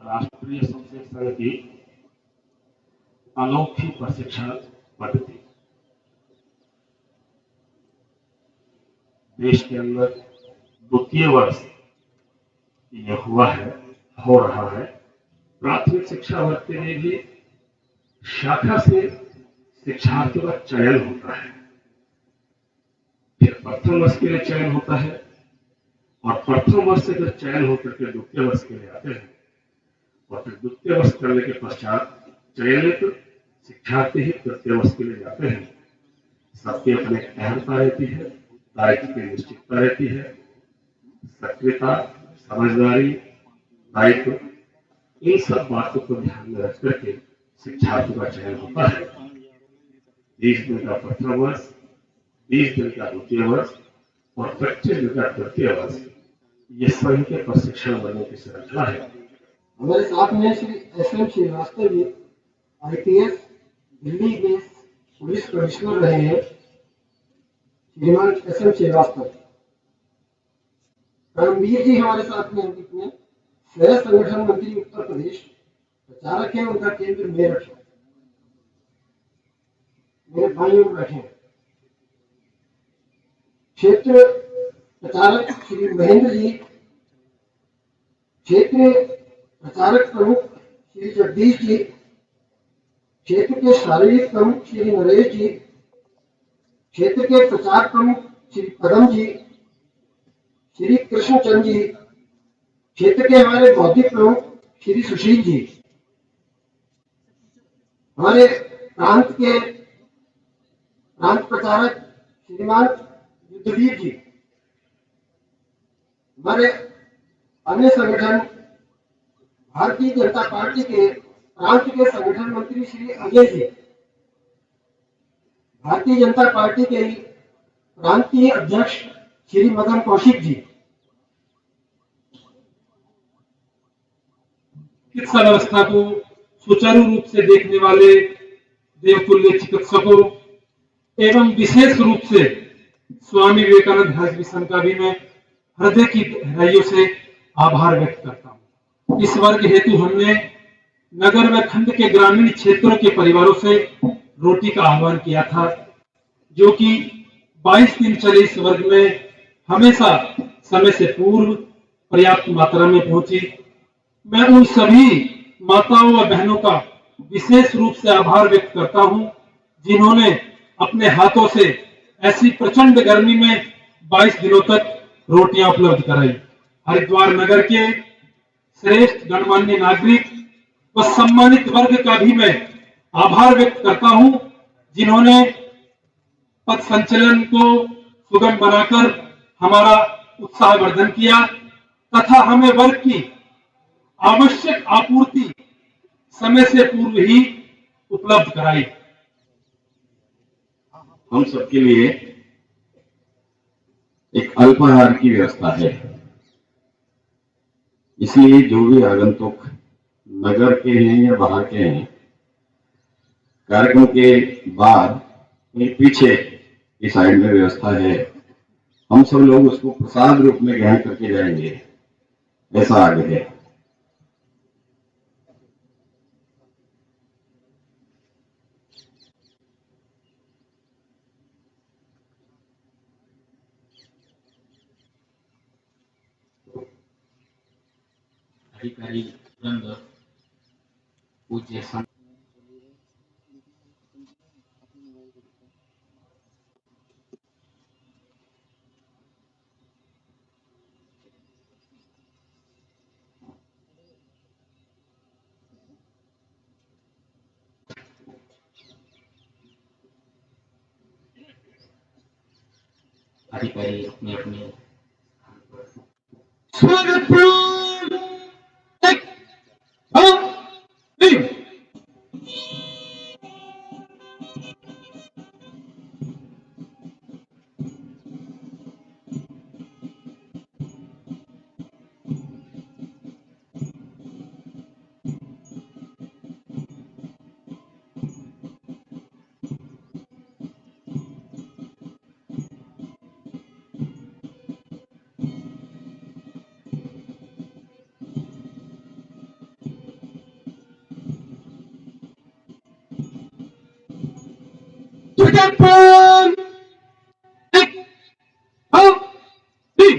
राष्ट्रीय संस्कृत संघ की अनोखी प्रशिक्षण पद्धति देश के अंदर द्वितीय वर्ष ये हो रहा है। प्राथमिक शिक्षा वर्ग में भी शाखा से शिक्षार्थियों का चयन होता है, फिर प्रथम वर्ष के लिए चयन होता है और प्रथम वर्ष से फिर चयन होकर के द्वितीय वर्ष के लिए आते हैं और फिर द्वितीय वर्ष करने के पश्चात चयनित शिक्षार्थी ही तृतीय वर्ष के लिए जाते हैं। सबकी अपनी अहमता रहती है, दायित्व की निश्चितता रहती है, सक्रियता, समझदारी, दायित्व, इन सब बातों को ध्यान में रख करके शिक्षार्थी का चयन होता है। 20 दिन का प्रथम वर्ष, 20 दिन का द्वितीय वर्ष और 25 दिन का तृतीय वर्ष, ये सभी के प्रशिक्षण बनने की श्रृंखला है। हमारे साथ में श्री SM श्रीवास्तव जी IPS दिल्ली के पुलिस कमिश्नर रहे हैं। श्रीमान SM श्रीवास्तव। करमवीर जी हमारे साथ में अंकित में सह संगठन मंत्री उत्तर प्रदेश, प्रचारक है, उनका केंद्र मेरठ है। मेरे भाई लोग बैठे हैं। क्षेत्र प्रचारक श्री महेंद्र जी, क्षेत्र प्रचारक प्रमुख श्री जगदीश जी, क्षेत्र के शारीरिक प्रमुख श्री नरेश जी, क्षेत्र के प्रचार प्रमुख श्री पदम जी, श्री कृष्णचंद जी, क्षेत्र के हमारे बौद्धिक प्रमुख श्री सुशील जी, हमारे प्रांत प्रचारक श्रीमान युद्धवीर जी, हमारे अन्य संगठन भारतीय जनता पार्टी के प्रांत के संगठन मंत्री श्री अजय जी, भारतीय जनता पार्टी के प्रांतीय अध्यक्ष श्री मदन कौशिक जी, चिकित्सा व्यवस्था को सुचारू रूप से देखने वाले देवतुल्य चिकित्सकों एवं विशेष रूप से स्वामी विवेकानंद हेल्थ मिशन का भी मैं हृदय की गहराइयों से आभार व्यक्त करता हूँ। इस वर्ग हेतु हमने नगर व खंड के ग्रामीण क्षेत्रों के परिवारों से रोटी का आह्वान किया था, जो कि 22 दिन चले इस वर्ग में हमेशा समय से पूर्व पर्याप्त मात्रा में पहुंची। मैं उन सभी माताओं व बहनों का विशेष रूप से आभार व्यक्त करता हूं, जिन्होंने अपने हाथों से ऐसी प्रचंड गर्मी में 22 दिनों तक रोटियां उपलब्ध कराई। हरिद्वार नगर के श्रेष्ठ गणमान्य नागरिक व सम्मानित वर्ग का भी मैं आभार व्यक्त करता हूं, जिन्होंने पथ संचलन को सुगम बनाकर हमारा उत्साहवर्धन किया तथा हमें वर्ग की आवश्यक आपूर्ति समय से पूर्व ही उपलब्ध कराई। हम सबके लिए एक अल्पाहार की व्यवस्था है, इसलिए जो भी आगंतुक नगर के हैं या बाहर के हैं, कार्यक्रम के बाद पीछे की साइड में व्यवस्था है, हम सब लोग उसको प्रसाद रूप में ग्रहण करके जाएंगे, ऐसा आग्रह है। अधिकारी वृंद, पूज्य संत अधिकारी अपने अपने प्रणाम। एक, दो, तीन।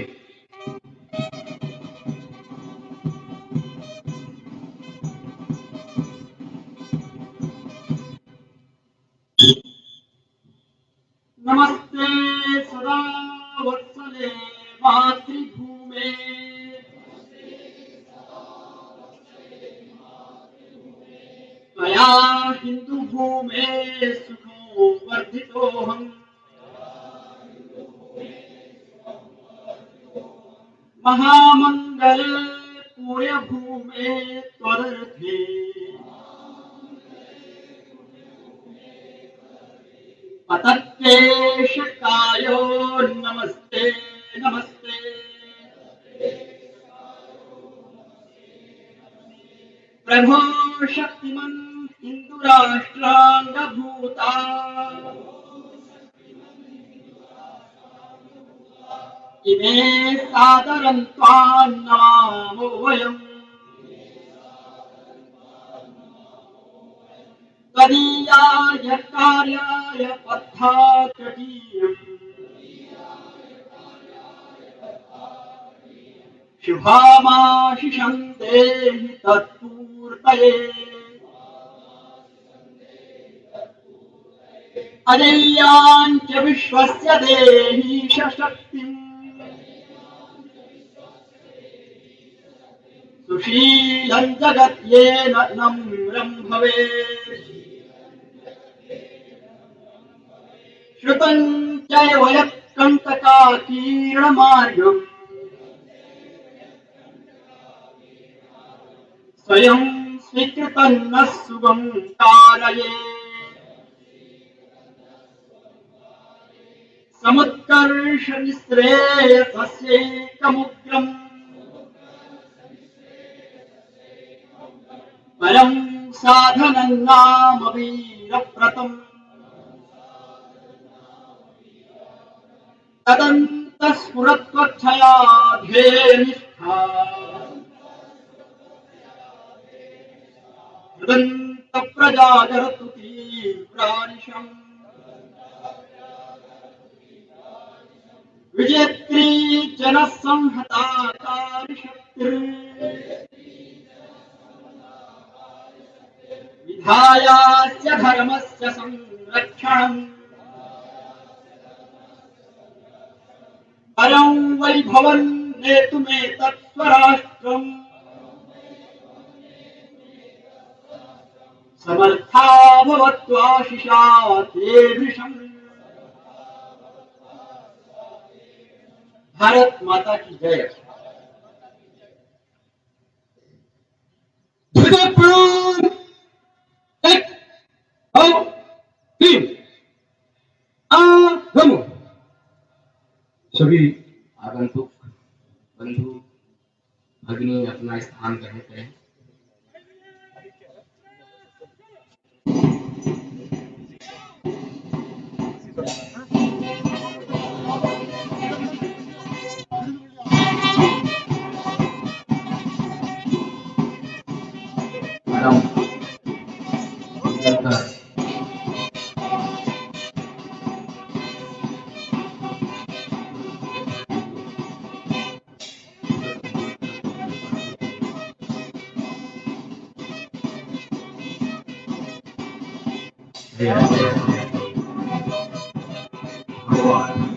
नमस्ते सदा वत्सले मातृभूमे, त्वया हिंदू भूमे सुखो वर्धितोऽहम्। महामंगले पूर्य भूमे त्वदर्थे, पतत्तेष कायो नमस्ते नमस्ते। प्रभो शक्तिमन् हिन्दुराष्ट्राङ्गभूता, इमे सादरं त्वां नमामो वयम्। त्वदीयाय कार्याय पथाकृतीयम्, शुभामाशिषं देहि तत्पूर्तये। अजेयां च विश्वस्य देहि शक्तिम्, सुशीलं जगत् येन नम्रं भवेत्। श्रुतं चैव यत्कण्टकाकीर्णमार्गम्, स्वयं स्वीकृतं नः शुभं कारयेत्। समुत्कर्ष निःश्रेयसस्यैकमुग्रम्, परं साधनं नाम वीरव्रतम्। तदन्तस्फुरत्वक्षया ध्येयनिष्ठा, तदन्तप्रजागरतु तीव्रानिशम्। विजेत्री जनसंहताकारी शक्तिर्, विधायास्य धर्मस्य संरक्षणम्। परं वैभवं नेतुमेतत् स्वराष्ट्रम्, समर्था भवत्वाशिषा ते वृषम्। भारत माता की जय। ध्वजा प्रणाम। एक, दो, तीन। आगमो। सभी आगंतुक बंधु भगिनी अपना स्थान ग्रहण करें। परम निरंतर भगवान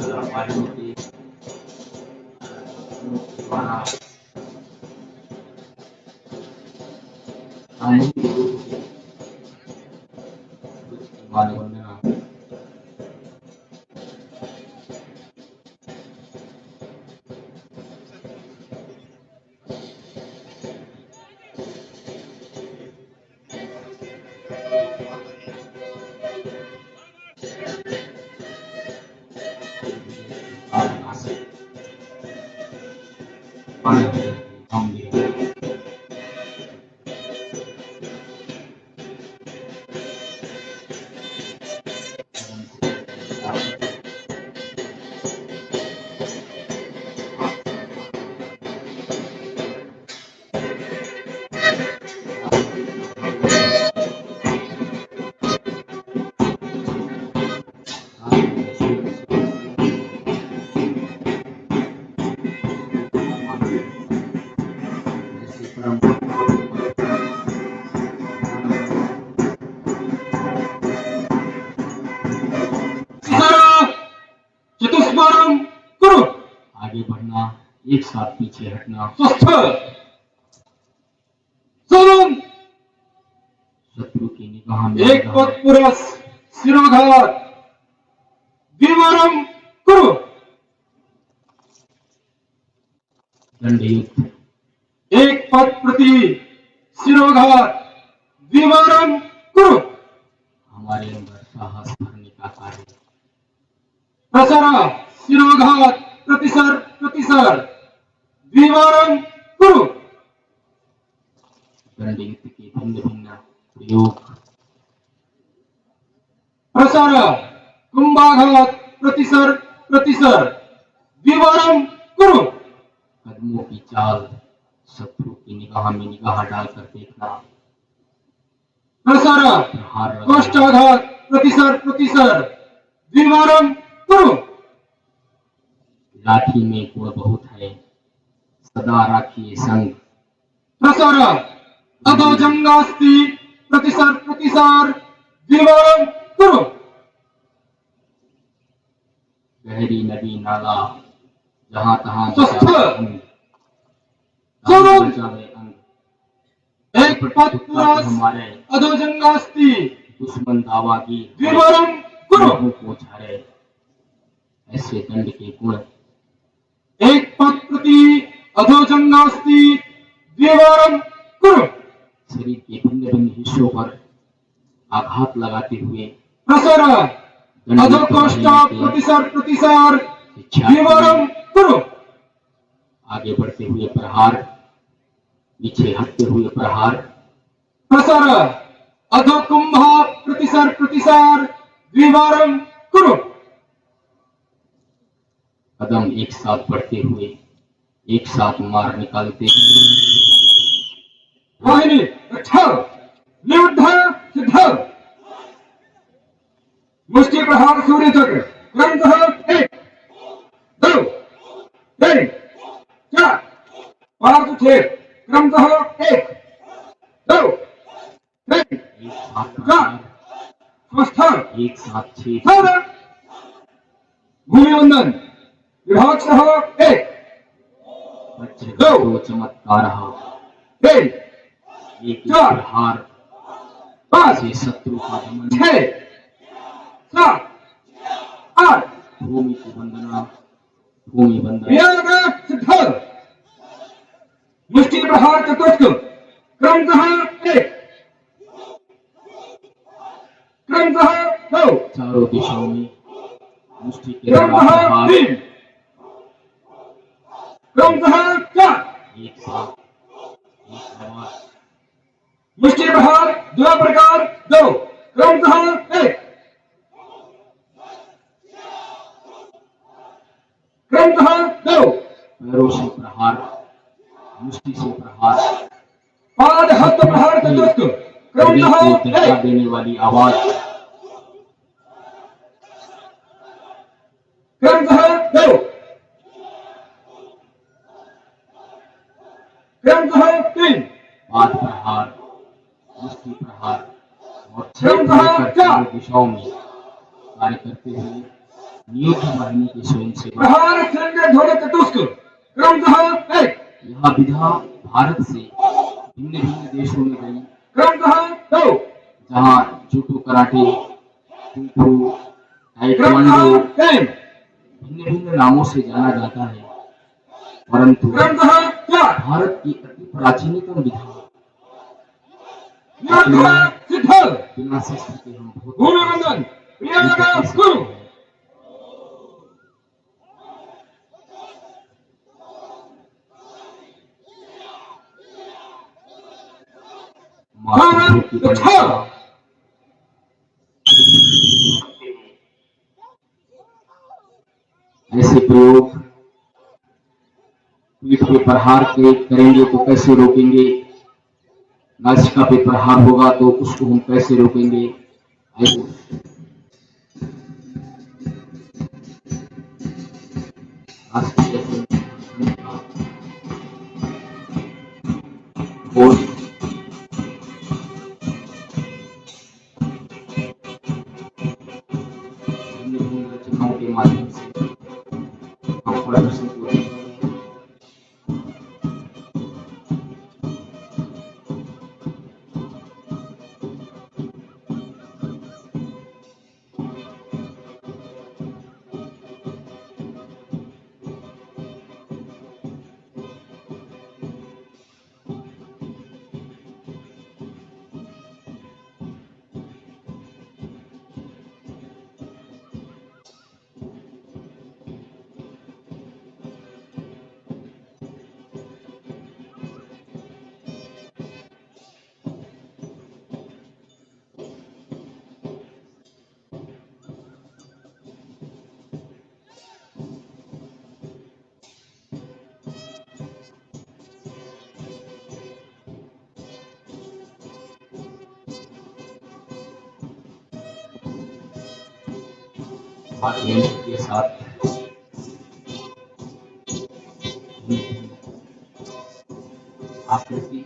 व्यापारियों के द्वारा सामूहिक रूप से मानवंदना चतुष्पादम करो। आगे बढ़ना, एक साथ पीछे हटना, स्वस्थ सोलम, शत्रु की निगाह में एक पद पुरस शिरोघात द्विवारम करो। दंड युद्ध, एक पद प्रति शिरोघात द्विवारम करो। हमारे अंदर साहस भरने का कार्य, प्रसरा शिरोघात प्रतिसर प्रतिसर द्विवारम करो। दंड युद्ध के भिन्न भिन्न प्रयोग, प्रसर कुंभाघात प्रतिसर प्रतिसर द्विवारम करो। कदमों की चाल, शत्रु की निगाह में निगाह डालकर देखना, प्रसर प्रहार लगाना, कोष्ठाघात प्रतिसर प्रतिसर द्विवारम करो। लाठी में गुण बहुत है, सदा राखिए संग, प्रसर अधोजंगास्ति प्रतिसर प्रतिसर द्विवारम करो। गहरी नदी नाला, जहां तहां स्वस्थ अंग, सोलम, बचावे अंग, एक पद पुरस हमारे अधोजंगास्ति दुश्मन दावा की द्विवारम करो। लोगों को झाड़े, ऐसे दंड के गुण, एक पद प्रति अधोजंगास्ति द्विवारम करो। शरीर के भिन्न भिन्न हिस्सों पर आघात लगाते हुए प्रसर अधोकोष्ठा प्रतिसर प्रतिसर द्विवारम करो। आगे बढ़ते हुए प्रहार, पीछे हटते हुए प्रहार, प्रसर अधोकुंभा प्रतिसर प्रतिसर द्विवारम करो। कदम एक साथ बढ़ते हुए एक साथ मार निकालते, वाहिनी रक्षा निरुद्ध सिद्ध, मुष्टि प्रहार सूर्य चक्र क्रमशः एक दो तीन चार पांच छह क्रमशः एक दो तीन एक साथ चार प्रहार, स्वस्थ एक साथ छह, साधन भूमिवंदन विभाग सह एक दो चमत्कार, तीन एक चार, प्रहार पांच से शत्रु का दमन, छह सात आठ भूमि की वंदना, भूमि वंदना, वियोग सिद्ध, मुष्टि प्रहार चतुष्क क्रमशः एक क्रमशः दो चारों दिशाओं में मुष्टि के द्वारा क्रमशः प्रहार, तीन क्रमशः चार एक साथ एक आवाज, मुष्टि प्रहार दो प्रकार दो क्रमशः एक क्रमशः दो पैरों से प्रहार, मुष्टि से प्रहार, पाद हस्त प्रहार चतुष्क शरीर को क्रमशः धक्का एक देने वाली आवाज, क्रमशः दो क्रमशः तीन पाद प्रहार, मुष्टि प्रहार और छह क्रमशः लेकर चारों दिशाओं में कार्य करते हुए नियुद्ध वाहिनी के स्वयंसेवक। प्रहार संजय धोरे चतुष्क क्रमशः एक। यह विधा भारत से भिन्न भिन्न देशों में गई, क्रमशः दो। जहाँ जूडो, कराटे, कुंफू, क्रमशः ताइक्वांडो तीन। भिन्न भिन्न नामों से जाना जाता है, परंतु क्रमशः चार। भारत की अति प्राचीनतम विधा योद्धा सिद्धल बिना शस्त्र के हम बहुत गुणवंदन प्रियंका गुरु। मातृभूमि की छह। ऐसे प्रयोग पीठ पे प्रहार के करेंगे तो कैसे रोकेंगे, नासिका पे प्रहार होगा तो उसको हम कैसे रोकेंगे। और रचनाओं के माध्यम से हम प्रदर्शन को देखेंगे। के साथ आकृति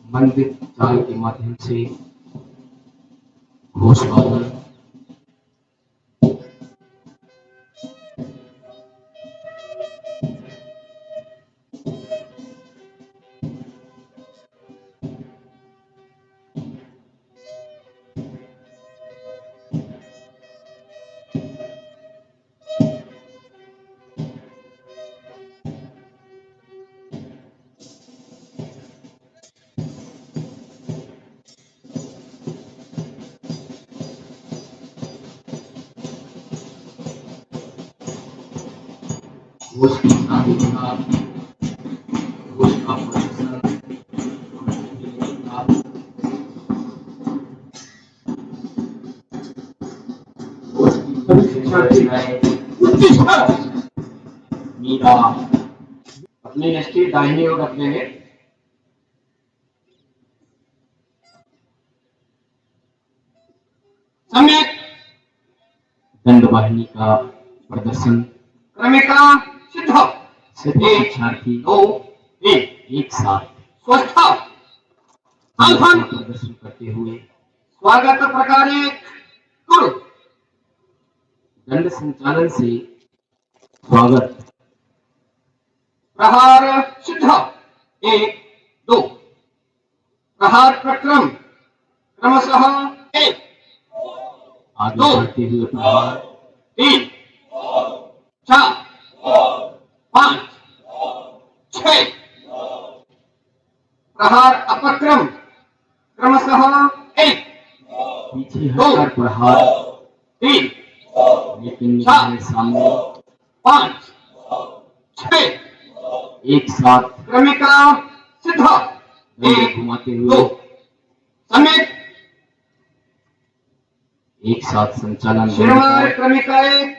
मंदिर चाल के माध्यम से घोष वादन, घोष की साधुता, घोष का प्रदर्शन, घोष की मीरा अपने निष्ठे दाहिनी ओर रखेंगे। सम्यक दंड वाहिनी का प्रदर्शन, क्रमिका सिद्ध, सभी शिक्षार्थी 2 1 एक साथ स्वस्थ आह्वान प्रदर्शन करते हुए स्वागत प्रकारे कुरु। दंड संचालन से स्वागत, प्रहार सिद्ध 1 2 प्रहार प्रक्रम क्रमशः 1 आगे दो, बढ़ते हुए प्रहार 3 4 5 6 प्रहार अपक्रम क्रमशः 1 पीछे हटकर प्रहार 3 लेकिन निकलने सामने 5 6 एक साथ क्रमिका सिद्ध दंड 1 घुमाते 2 हुए सम्यक एक साथ संचालन शिरोमार क्रमिका 1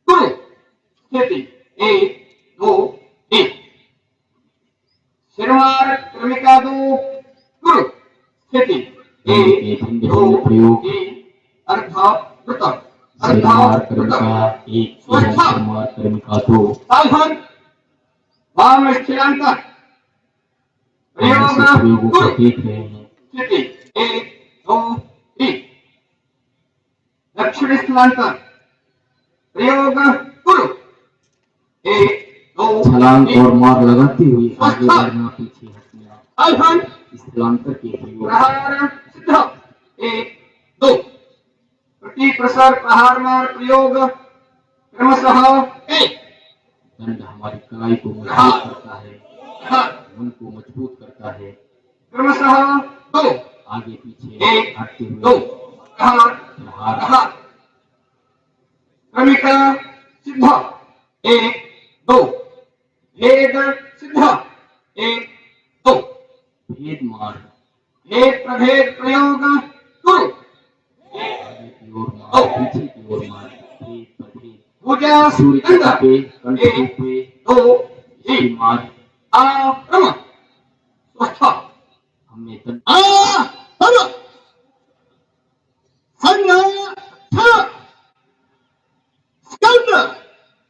कुरु स्थिति 1 2 1 शिरोमार क्रमिका 2 कुरु स्थिति 1 भिन्न 2 भिन्न प्रयोग, 1 अर्ध वृत्त शिरोमार कर्मिका 1 एवं शिरोमार कर्मिका 2 सावधान वाम स्थिरांतर प्रयोग प्रयोगों को कुरु देख रहे हैं। स्थिति 1 2 3 दक्षिण स्थलांतर प्रयोग कुरु 1 2 छलांग और मार लगाते हुए आगे बढ़ना, पीछे हटना, सावधान स्थलांतर के प्रयोग, प्रहार सिद्ध 1 2 प्रति प्रसार प्रहार मार प्रयोग क्रमशः 1 दंड हमारी कलाई को मजबूत करता है, मन को मजबूत करता है। क्रमशः 2 आगे पीछे एक, हटते 2 हुए प्रहार प्रहार, क्रमिका सिद्ध 1 2 भेद सिद्ध 1 2 भेद मार, भेद प्रभेद प्रयोग कुरु आगे की ओर मार, पीछे की ओर मार, भेद प्रभेद, पूजा सूर्य के दंड पे कंठ पे 2 इसकी 1 मार, आक्रम स्वस्थ हमने दंड आक्रम संज्ञा स्कंद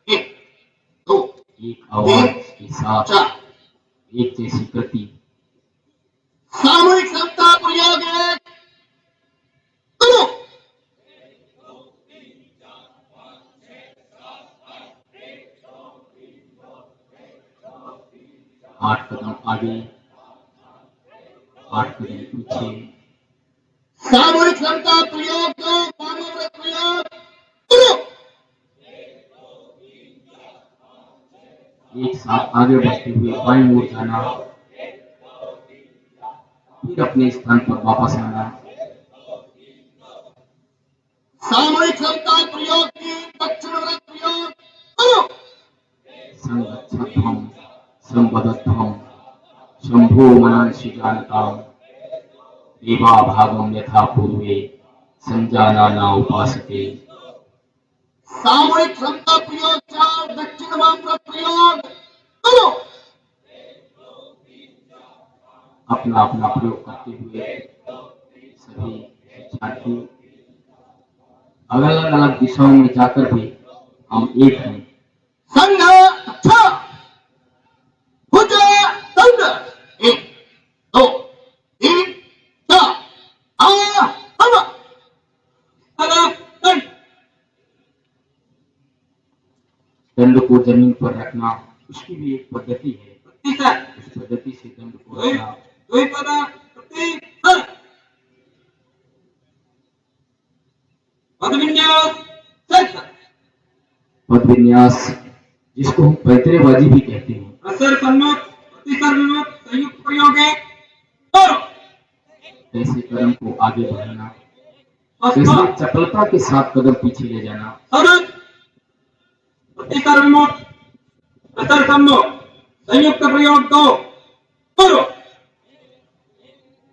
1 2 एक आवाज के साथ 4 एक जैसी गति, सामूहिक क्षमता प्रयोग 1 करो 8 कदम आगे, 8 कदम पीछे, सामूहिक क्षमता प्रयोग 2 वामव्रत प्रयोग करो एक साथ आगे बढ़ते हुए बाईं ओर जाना, फिर अपने स्थान पर वापस आना, सामूहिक क्षमता प्रयोग 3 दक्षिण व्रत प्रयोग करो संगच्छध्वम संवदध्वम शंभो मनांसि जानताम देवा भागम यथा पूर्वे संजाना न उपासते। सामूहिक क्षमता प्रयोग 4 दक्षिण वामव्रत प्रयोग करो अपना अपना प्रयोग करते हुए सभी शिक्षार्थी अलग अलग दिशाओं में जाकर भी हम एक हैं। संघ अच्छा भुज दंड 1 को जमीन पर रखना उसकी भी एक पद्धति है। उस पद्धति से दंड को रखना। पद विन्यास जिसको हम पैतरेबाजी भी कहते हैं। कैसे कदम को आगे बढ़ाना, कैसे चपलता के साथ कदम पीछे ले जाना। संयुक्त प्रयोग 2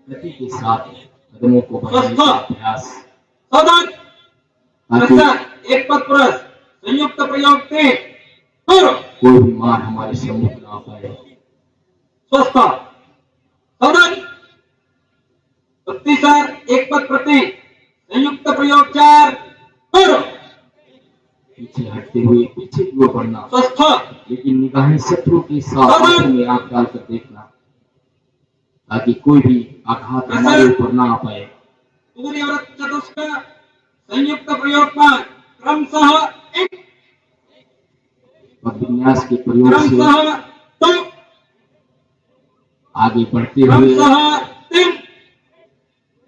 गति के साथ कदमों को बढ़ाने का प्रयास। एक पद पुरुष संयुक्त प्रयोग 3 कोई भी मार हमारे सम्मुख न आ पाए। एक पद प्रति संयुक्त प्रयोग 4 पीछे हटते हुए पीछे की ओर बढ़ना, लेकिन निगाहें शत्रु के साथ आंखों में आंख डालकर देखना ताकि कोई भी आघात हमारे ऊपर ना आ पाए। चतुष्क संयुक्त प्रयोग 5 क्रमशः 1 पद विन्यास के प्रयोग से आगे बढ़ते हुए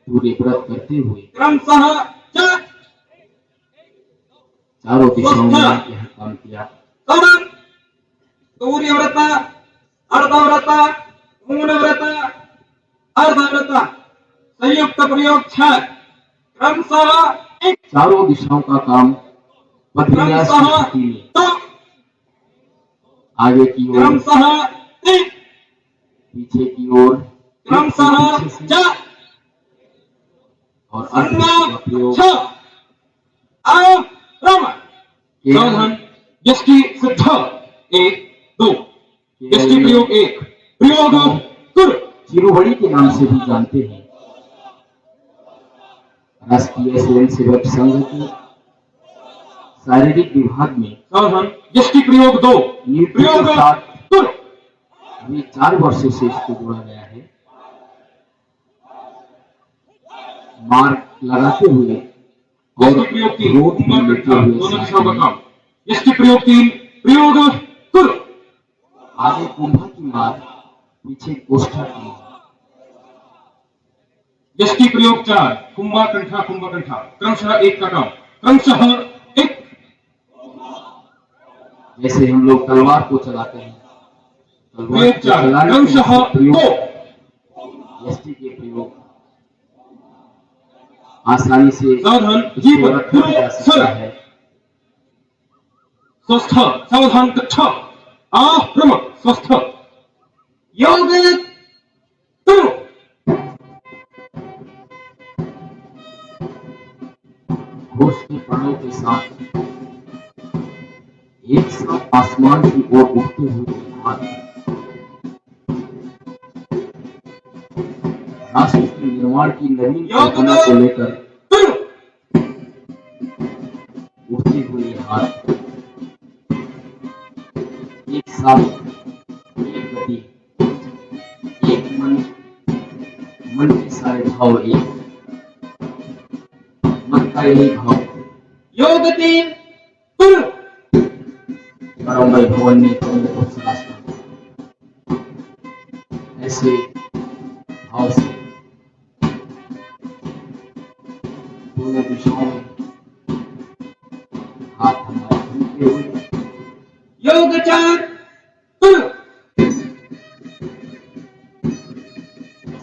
पूरे व्रत करते हुए क्रमशः 4 चारों दिशाओं में यह काम किया। सूर्यव्रत, अर्धव्रत, पूर्णव्रत, अर्धव्रत संयुक्त प्रयोग 6 क्रमशः 1 चारों दिशाओं का काम पद विन्यास की स्थिति में आगे की ओर, क्रमशः 3 पीछे की ओर, क्रमशः 4 और अर्ध का प्रयोग। सावधान यष्टि सिद्ध 1 2 यष्टि प्रयोग 1 प्रयोग कर चिरुबड़ी के नाम से भी जानते हैं। राष्ट्रीय स्वयंसेवक संघ के शारीरिक विभाग में सावधान यष्टि प्रयोग 2 प्रयोग कर अभी 4 वर्षों से इसको जोड़ा गया है। मार लगाते हुए और प्रयोग 3 रोड में लेते हुए दोनों दिशाओं का काम। यष्टि प्रयोग 3 प्रयोग कर आगे कुंभा की मार, पीछे कोष्ठा की मार। यष्टि प्रयोग 4 कुंभा कंठा क्रमशः 1 का काम। क्रमशः 1 जैसे हम लोग तलवार को चलाते हैं, तलवार प्रयोग को 4 चलाने क्रमशः के प्रयोग 2 यष्टि के प्रयोग आसानी से सावधान इसको रखा जा सकता है। स्वस्थ सावधान कच्छ प्रमुख स्वस्थ योग करो। घोष के प्राणों के साथ एक साथ आसमान की ओर उठते हुए हाथ राष्ट्र के निर्माण की नवीन कल्पना को लेकर उठते हुए हाथ एक साथ, एक गति, एक मन के सारे भाव एक, मन का यही भाव योग 3 परमवय भवन में ऐसे भाव से दोनों दिशाओं में हाथ हमारे घूमते हुए योग 4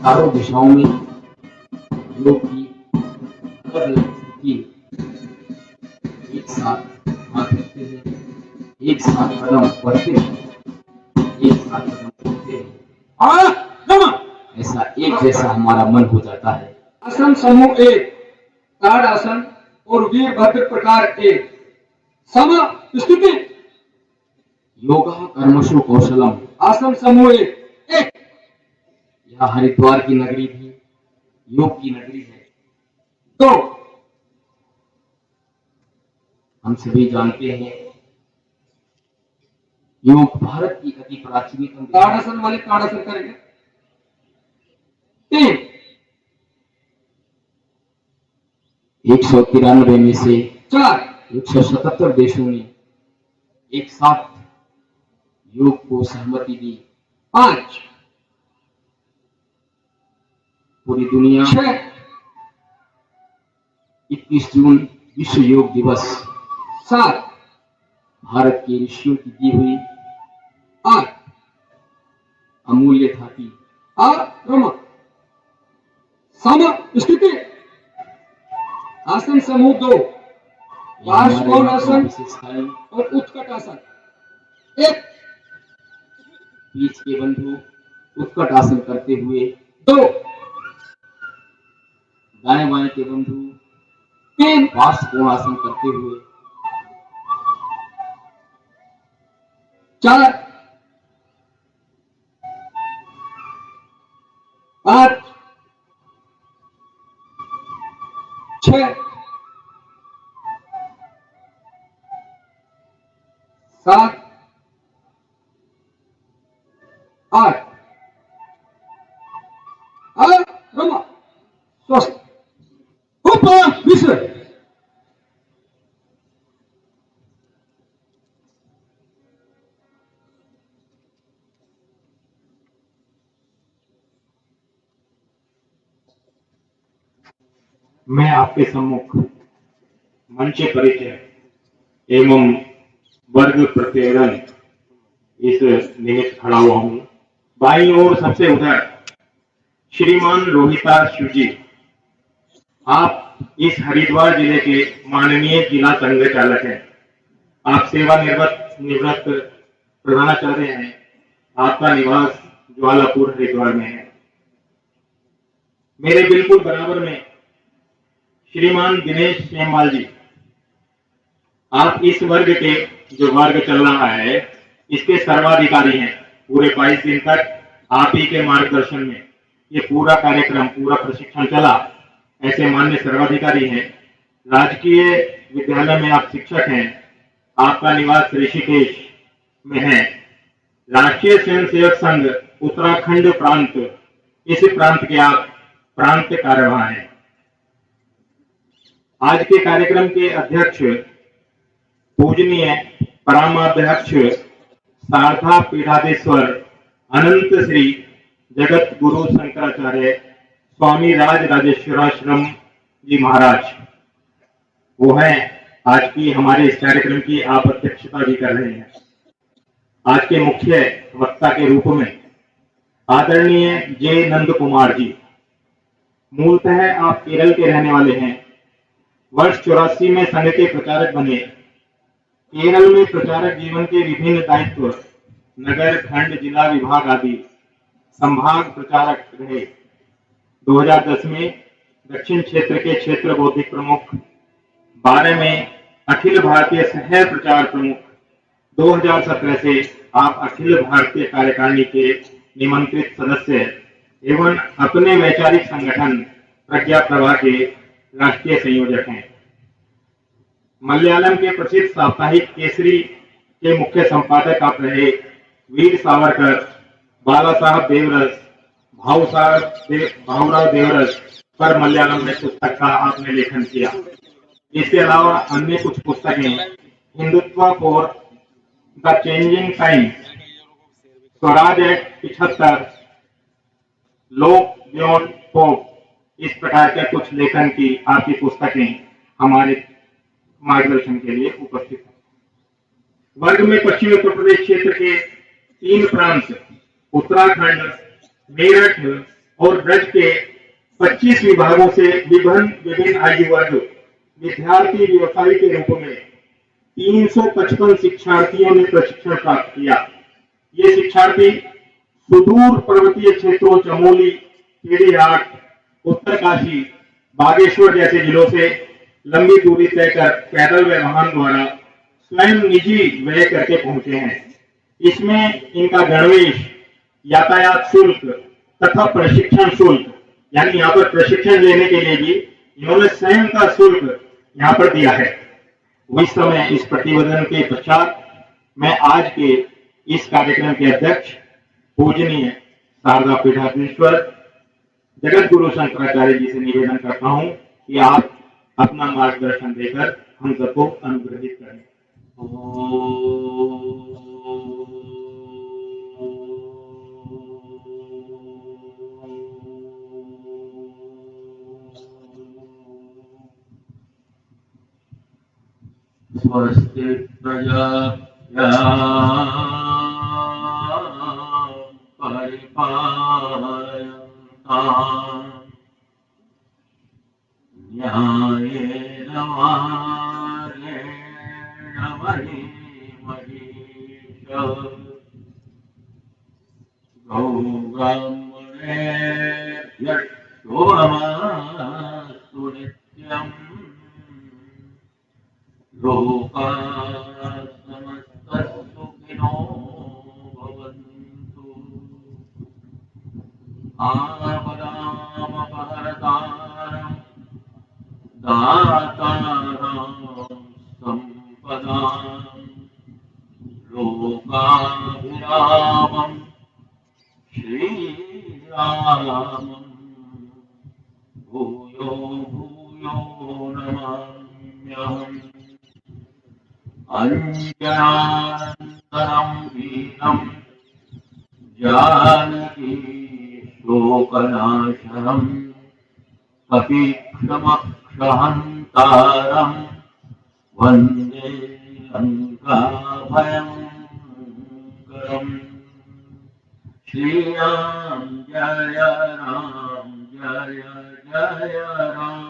चारों दिशाओं में योग की अलग अलग स्थिति, एक साथ हाथ रखते हैं, एक साथ कदम बढ़ते हैं, एक साथ कदम उठते हैं। ऐसा एक जैसा हमारा मन हो जाता है। आसन समूह 1 ताड़ आसन और वीरभद्र प्रकार 1 सम स्थिति। योगा कर्मशु कौशलम आसन समूह 1 यह हरिद्वार की नगरी भी योग की नगरी है। 2 हम सभी जानते हैं योग भारत की अति प्राचीनतम ताड़ासन वाले ताड़ासन करेंगे। 3 193 में से 4 177 देशों ने एक साथ योग को सहमति दी। 5 पूरी दुनिया 6 21 जून विश्व योग दिवस 7 भारत के ऋषियों की दी हुई 8 अमूल्य थाती रमा सम स्थिति आसन समूह 2 पार्श्व आसन विशेषताएं और उत्कट आसन 1 बीच के बंधु उत्कट आसन करते हुए 2 दाएं बाएं के बंधु 3 पार्श्व आसन करते हुए 4 5 6 7 8 रमा स्वस्थ विश्व मैं आपके सम्मुख मंच परिचय एवं वर्ग प्रतिवेदन इस निमित्त खड़ा हुआ हूँ। बाईं ओर सबसे उधर श्रीमान रोहिता शिव जी, आप इस हरिद्वार जिले के माननीय जिला संघ चालक हैं। आप सेवानिवृत्त प्रधानाचार्य हैं। आपका निवास ज्वालापुर हरिद्वार में है। मेरे बिल्कुल बराबर में श्रीमान दिनेश सेमवाल जी, आप इस वर्ग के जो वर्ग चल रहा है इसके सर्वाधिकारी हैं। पूरे 22 दिन तक आप ही के मार्गदर्शन में ये पूरा कार्यक्रम, पूरा प्रशिक्षण चला। ऐसे मान्य सर्वाधिकारी हैं। राजकीय विद्यालय में आप शिक्षक हैं। आपका निवास ऋषिकेश में है। राष्ट्रीय स्वयंसेवक संघ उत्तराखंड प्रांत, इस प्रांत के आप प्रांत कार्यवाह हैं। आज के कार्यक्रम के अध्यक्ष पूजनीय परमाध्यक्ष शारदा पीठाधीश्वर अनंत श्री जगत गुरु शंकराचार्य स्वामी राज राजेश्वराश्रम जी महाराज, वो हैं आज की हमारे इस कार्यक्रम की आप अध्यक्षता भी कर रहे हैं। आज के मुख्य वक्ता के रूप में आदरणीय जे नंद कुमार जी, मूलतः आप केरल के रहने वाले हैं। वर्ष 84 में संघ के प्रचारक बने। केरल में प्रचारक जीवन के विभिन्न दायित्व, नगर, खंड, जिला, विभाग आदि संभाग प्रचारक रहे। 2010 में दक्षिण क्षेत्र के क्षेत्र बौद्धिक प्रमुख, 12 में अखिल भारतीय सह प्रचार प्रमुख, 2017 से आप अखिल भारतीय कार्यकारिणी के निमंत्रित सदस्य एवं अपने वैचारिक संगठन प्रज्ञा प्रभा के राष्ट्रीय संयोजक हैं। मलयालम के प्रसिद्ध साप्ताहिक केसरी के मुख्य संपादक आप रहे। वीर सावरकर, बाला साहब देवरस, भाऊराव देवरस पर मलयालम में पुस्तक का आपने लेखन किया। इसके अलावा अन्य कुछ पुस्तकें Hindutva for the changing times, Swaraj act 75, लोक बियॉन्ड होप, इस प्रकार के कुछ लेखन की आपकी पुस्तकें हमारे मार्गदर्शन के लिए उपस्थित हैं। वर्ग में पश्चिमी उत्तर प्रदेश क्षेत्र के 3 प्रांत उत्तराखंड, मेरठ और ब्रज के 25 विभागों से विभिन्न आयु वर्ग विद्यार्थी व्यवसायी के रूप में 355 शिक्षार्थियों ने प्रशिक्षण प्राप्त किया। ये शिक्षार्थी सुदूर पर्वतीय क्षेत्रों चमोली, केड़ीहाट, उत्तरकाशी, बागेश्वर जैसे जिलों से लंबी दूरी तय कर पैदल व वाहन द्वारा स्वयं निजी व्यय करके पहुंचे हैं। इसमें इनका गणवेश, यातायात शुल्क तथा प्रशिक्षण शुल्क, यानी यहाँ पर प्रशिक्षण लेने के लिए भी इन्होंने स्वयं का शुल्क यहाँ पर दिया है। इस समय इस प्रतिवेदन के पश्चात मैं आज के इस कार्यक्रम के अध्यक्ष पूजनीय शारदा पीठाधीश्वर जगत गुरु शंकराचार्य जी से निवेदन करता हूं कि आप अपना मार्गदर्शन देकर हम सबको अनुग्रहित करें। स्वस्ति प्रजाभ्यां परिपालयन्ताम् न्यायेन मार्गेण महीं महिषः गौब्राह्मणेभ्यः शुभमस्तु नित्यम् लोकाः समस्तः सुखिनो भवन्तु आपदामपहर्तारम् दातारं सम्पदाम् लोकाभिरामम् श्रीरामम् भूयो भूयो नमाम्यहम् अञ्जनानन्दनं वीरम् जानकी शोकनाशनम् कपीक्षमक्षहन्तारम् वन्दे लङ्काभयङ्करम् श्रीराम जय राम जय जय राम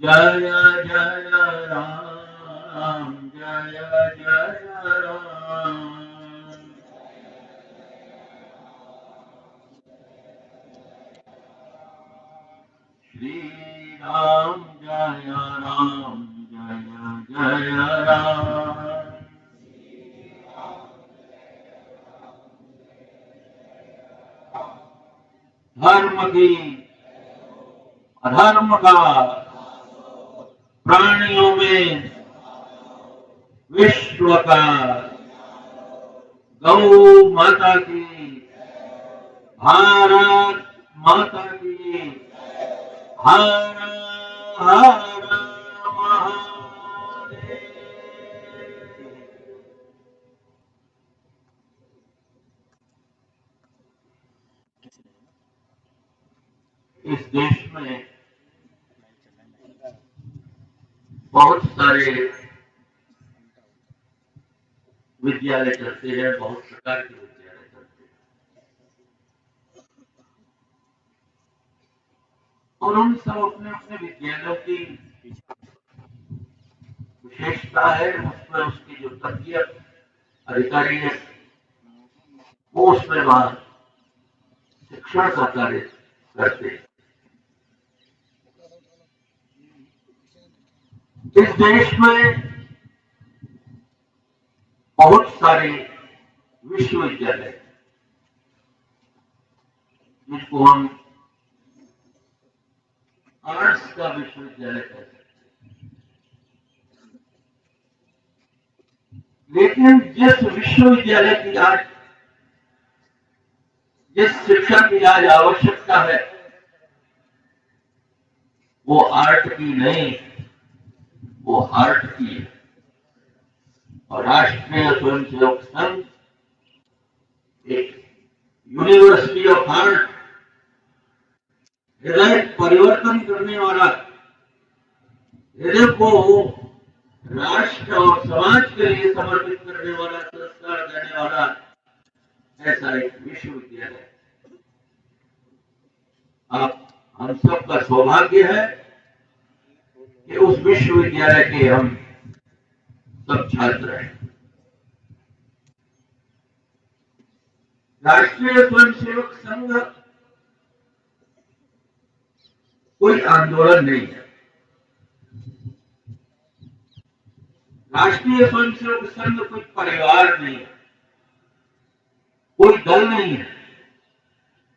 जय जय राम जय जय राम श्री राम जय राम जय जय राम धर्म की अधर्म का प्राणियों में विश्व का गौ माता की भारत माता की हर हर महादेव। इस देश में बहुत सारे विद्यालय चलते हैं, बहुत प्रकार के विद्यालय चलते हैं और उन सब अपने अपने विद्यालयों की विशेषता है, उसमें उसकी जो तज्ञ अधिकारी है वो उसमें वहां शिक्षण का कार्य करते हैं। इस देश में बहुत सारे विश्वविद्यालय जिनको हम आर्ट्स का विश्वविद्यालय कहते हैं, लेकिन जिस विश्वविद्यालय की आज जिस शिक्षा की आज आवश्यकता है वो आर्ट की नहीं, वो हार्ट की है। और राष्ट्रीय स्वयंसेवक संघ एक यूनिवर्सिटी ऑफ हार्ट, हृदय परिवर्तन करने वाला, हृदय को राष्ट्र और समाज के लिए समर्पित करने वाला, संस्कार देने वाला ऐसा एक विश्वविद्यालय। आप हम सबका सौभाग्य है कि उस विश्वविद्यालय के हम सब छात्र हैं। राष्ट्रीय स्वयंसेवक संघ कोई आंदोलन नहीं है, राष्ट्रीय स्वयंसेवक संघ कोई परिवार नहीं है, कोई दल नहीं है।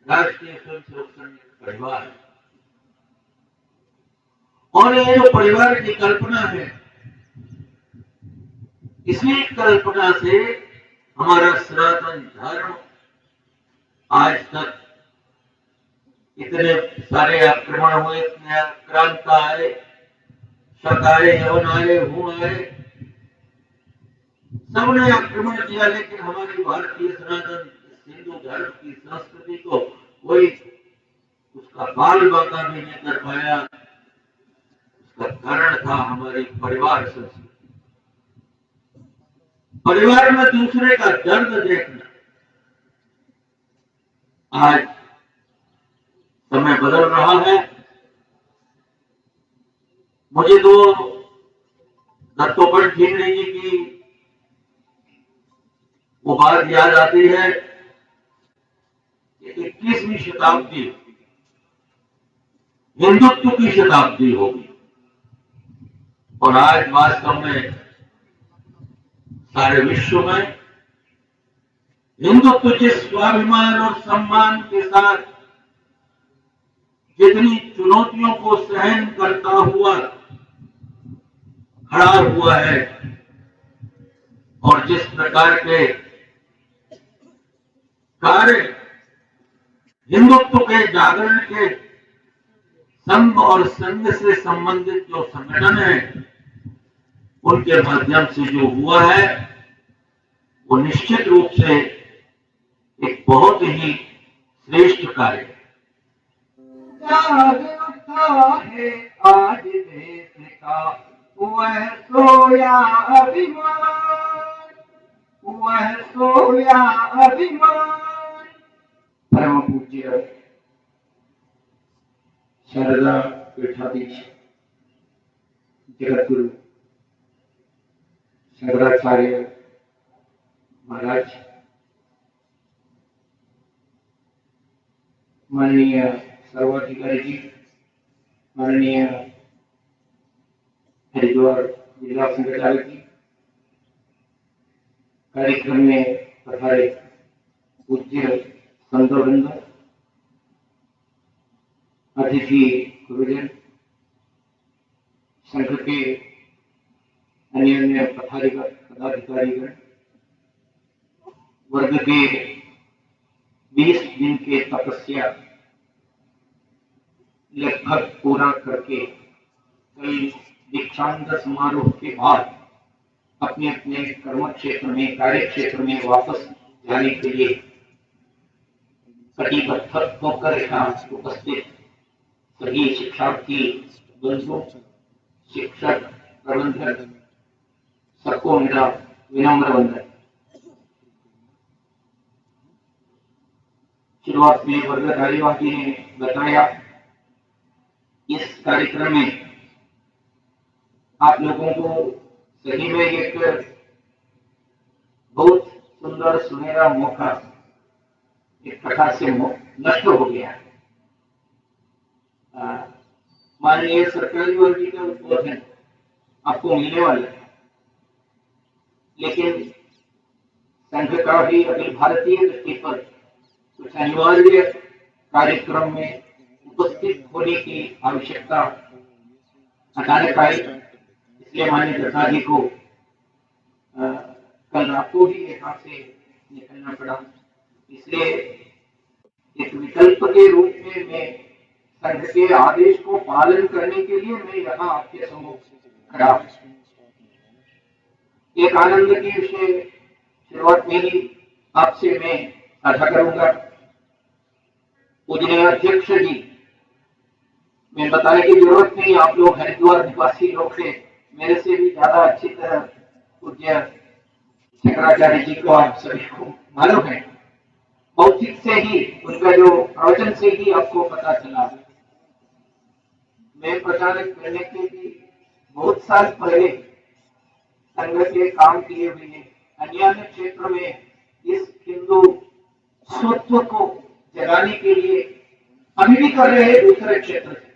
राष्ट्रीय स्वयंसेवक संघ परिवार है और ये जो परिवार की कल्पना है, इसी कल्पना से हमारा सनातन धर्म आज तक इतने सारे आक्रमण हुए, इतने आक्रांत आए, शक आए, यवन आए, हूण आए, सबने आक्रमण किया, लेकिन हमारी भारतीय सनातन हिंदू धर्म की संस्कृति को कोई उसका बाल बांका भी नहीं कर पाया। उसका कारण था हमारी परिवार संस्कृति, परिवार में दूसरे का दर्द देखना। आज समय बदल रहा है। मुझे तो दत्तोपंत ठेंगड़ी जी की वो बात याद आती है कि 21वीं शताब्दी हिंदुत्व की शताब्दी होगी, और आज वास्तव में सारे विश्व में हिंदुत्व जिस स्वाभिमान और सम्मान के साथ जितनी चुनौतियों को सहन करता हुआ खड़ा हुआ है, और जिस प्रकार के कार्य हिंदुत्व के जागरण के संघ और संघ से संबंधित जो संगठन है उनके माध्यम से जो हुआ है, वो निश्चित रूप से एक बहुत ही श्रेष्ठ कार्य है। जाग उठा है आज देश का वह सोया अभिमान, वह सोया अभिमान। परम पूज्य शारदा पीठाधीश जगत गुरु शंकराचार्य महाराज, माननीय सर्वाधिकारी जी, माननीय हरिद्वार जिला संचालक जी, कार्यक्रम में पधारे पूज्य संतवृंद, अतिथि गुरुजन, संघ के अन्य अन्य पदाधिकारीगण, वर्ग के 20 दिन के तपस्या लगभग पूरा करके कल दीक्षांत समारोह के बाद अपने अपने कर्म क्षेत्र में, कार्य क्षेत्र में वापस जाने के लिए कटिबद्ध होकर यहाँ उपस्थित सभी शिक्षार्थी बंधु, शिक्षक, प्रबंधक, सबको मेरा विनम्र वंदन। शुरुआत में वर्ग कार्यवाही ने बताया, इस कार्यक्रम में आप लोगों को सही में एक बहुत सुंदर सुनहरा मौका एक प्रकार से नष्ट हो गया है। माननीय सरकारी वर्ग का उद्बोधन आपको मिलने वाला है, लेकिन संघ का भी अखिल भारतीय दृष्टि पर कुछ अनिवार्य कार्यक्रम में उपस्थित होने की आवश्यकता अचानक आई, इसलिए माननीय दत्ता जी को कल रात को ही यहाँ से निकलना पड़ा। इसलिए एक विकल्प के रूप में मैं संघ के आदेश को पालन करने के लिए मैं यहाँ आपके सम्मुख खड़ा हूं। एक आनंद की विषय शुरुआत मेरी आपसे मैं साझा करूंगा। पूजनीय अध्यक्ष जी, मैं बताने की जरूरत नहीं, आप लोग हरिद्वार निवासी लोग थे, मेरे से भी ज्यादा अच्छी तरह पूज्य शंकराचार्य जी को आप सभी को मालूम है। भौतिक से ही उनका जो प्रवचन से ही आपको पता चला। मैं प्रचारक करने के लिए बहुत साल पहले संघ के काम किए हुए हैं। अन्य क्षेत्र में इस हिंदू स्वत्व को जगाने के लिए अभी भी कर रहे हैं दूसरे क्षेत्र से।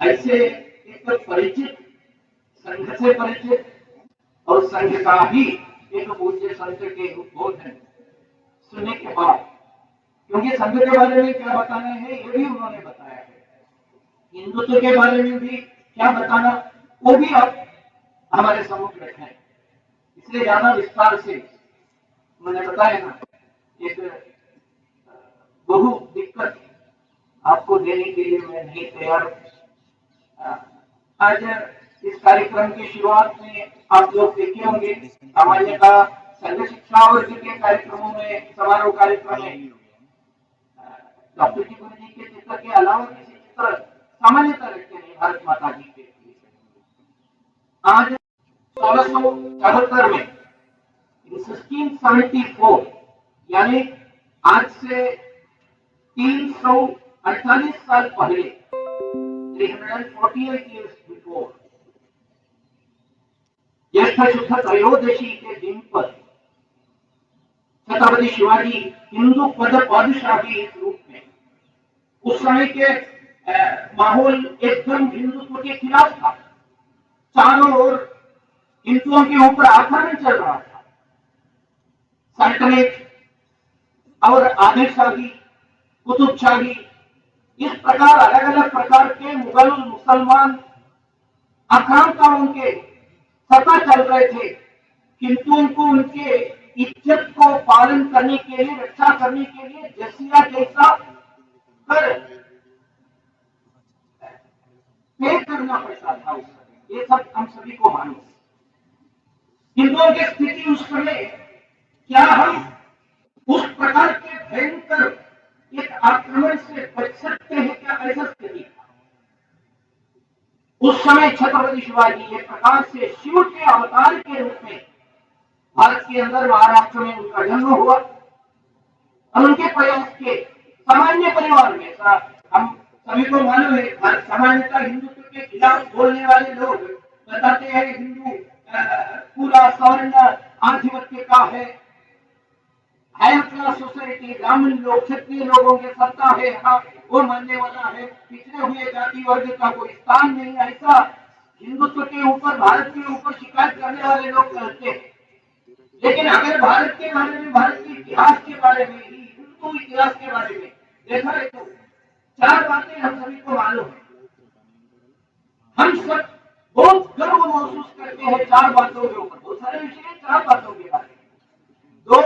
ऐसे एक परिचित, संघ से परिचित और संघ का ही एक पूज्य संत के उद्बोधन सुनने के बाद, क्योंकि संघ के बारे में क्या बताना है ये भी उन्होंने बताया है, हिंदुत्व के बारे में भी क्या बताना वो भी आप हमारे सम्मुख रखें, इसलिए ज्यादा विस्तार से उन्होंने बताया ना, एक बहु दिक्कत आपको देने के लिए मैं नहीं तैयार। आज इस कार्यक्रम की शुरुआत में आप लोग देखे होंगे, सामान्यतः संघ शिक्षा वर्ग के कार्यक्रमों में, समारोह कार्यक्रम में डॉक्टर जी गुरु जी के चित्र के अलावा किसी चित्र सामान्यतः रखते नहीं भारत माता जी के। आज 1674 में 1674 यानी आज से 348 साल पहले 348 years before ज्येष्ठ शुद्ध त्रयोदशी के दिन पर छत्रपति शिवाजी हिंदू पद बादशाही रूप में उस समय के माहौल एकदम हिंदुत्व के खिलाफ था। चारों ओर हिंदुओं के ऊपर आक्रमण चल रहा था। सल्तनत और आदिलशाही, कुतुबशाही, इस प्रकार अलग अलग प्रकार के मुगल मुसलमान आक्रामकारों के सत्ता चल रहे थे, किंतु उनको उनके इज्जत को पालन करने के लिए, रक्षा करने के लिए जसिया जैसा कर पे करना पड़ता था उस समय। ये सब हम सभी को मालूम है। हिंदुओं की स्थिति उस समय, क्या हम उस प्रकार के भयंकर एक आक्रमण से बच सकते हैं क्या? ऐसा स्थिति था उस समय। छत्रपति शिवाजी एक प्रकार से शिव के अवतार के रूप में भारत के अंदर महाराष्ट्र में उनका जन्म हुआ और उनके प्रयास के सामान्य परिवार में, हम सभी को मालूम है, सामान्यतः हिंदुत्व के खिलाफ बोलने वाले लोग बताते हैं हिंदू पूरा सवर्ण आधिपत्य का है, हायर क्लास सोसाइटी, ब्राह्मण लोग, क्षत्रिय लोगों के सत्ता है, हाँ वो मानने वाला है, पिछड़े हुए जाति वर्ग का कोई स्थान नहीं। ऐसा हिंदुत्व के ऊपर, भारत के ऊपर शिकायत करने वाले लोग कहते हैं। लेकिन अगर भारत के बारे में, भारत के इतिहास के बारे में, हिंदू इतिहास के बारे में देखा है तो चार बातें हम सभी को मालूम है। हम सब बहुत गर्व महसूस करते हैं चार बातों के ऊपर। बहुत सारे विषय हैं चार बातों के बारे में। दो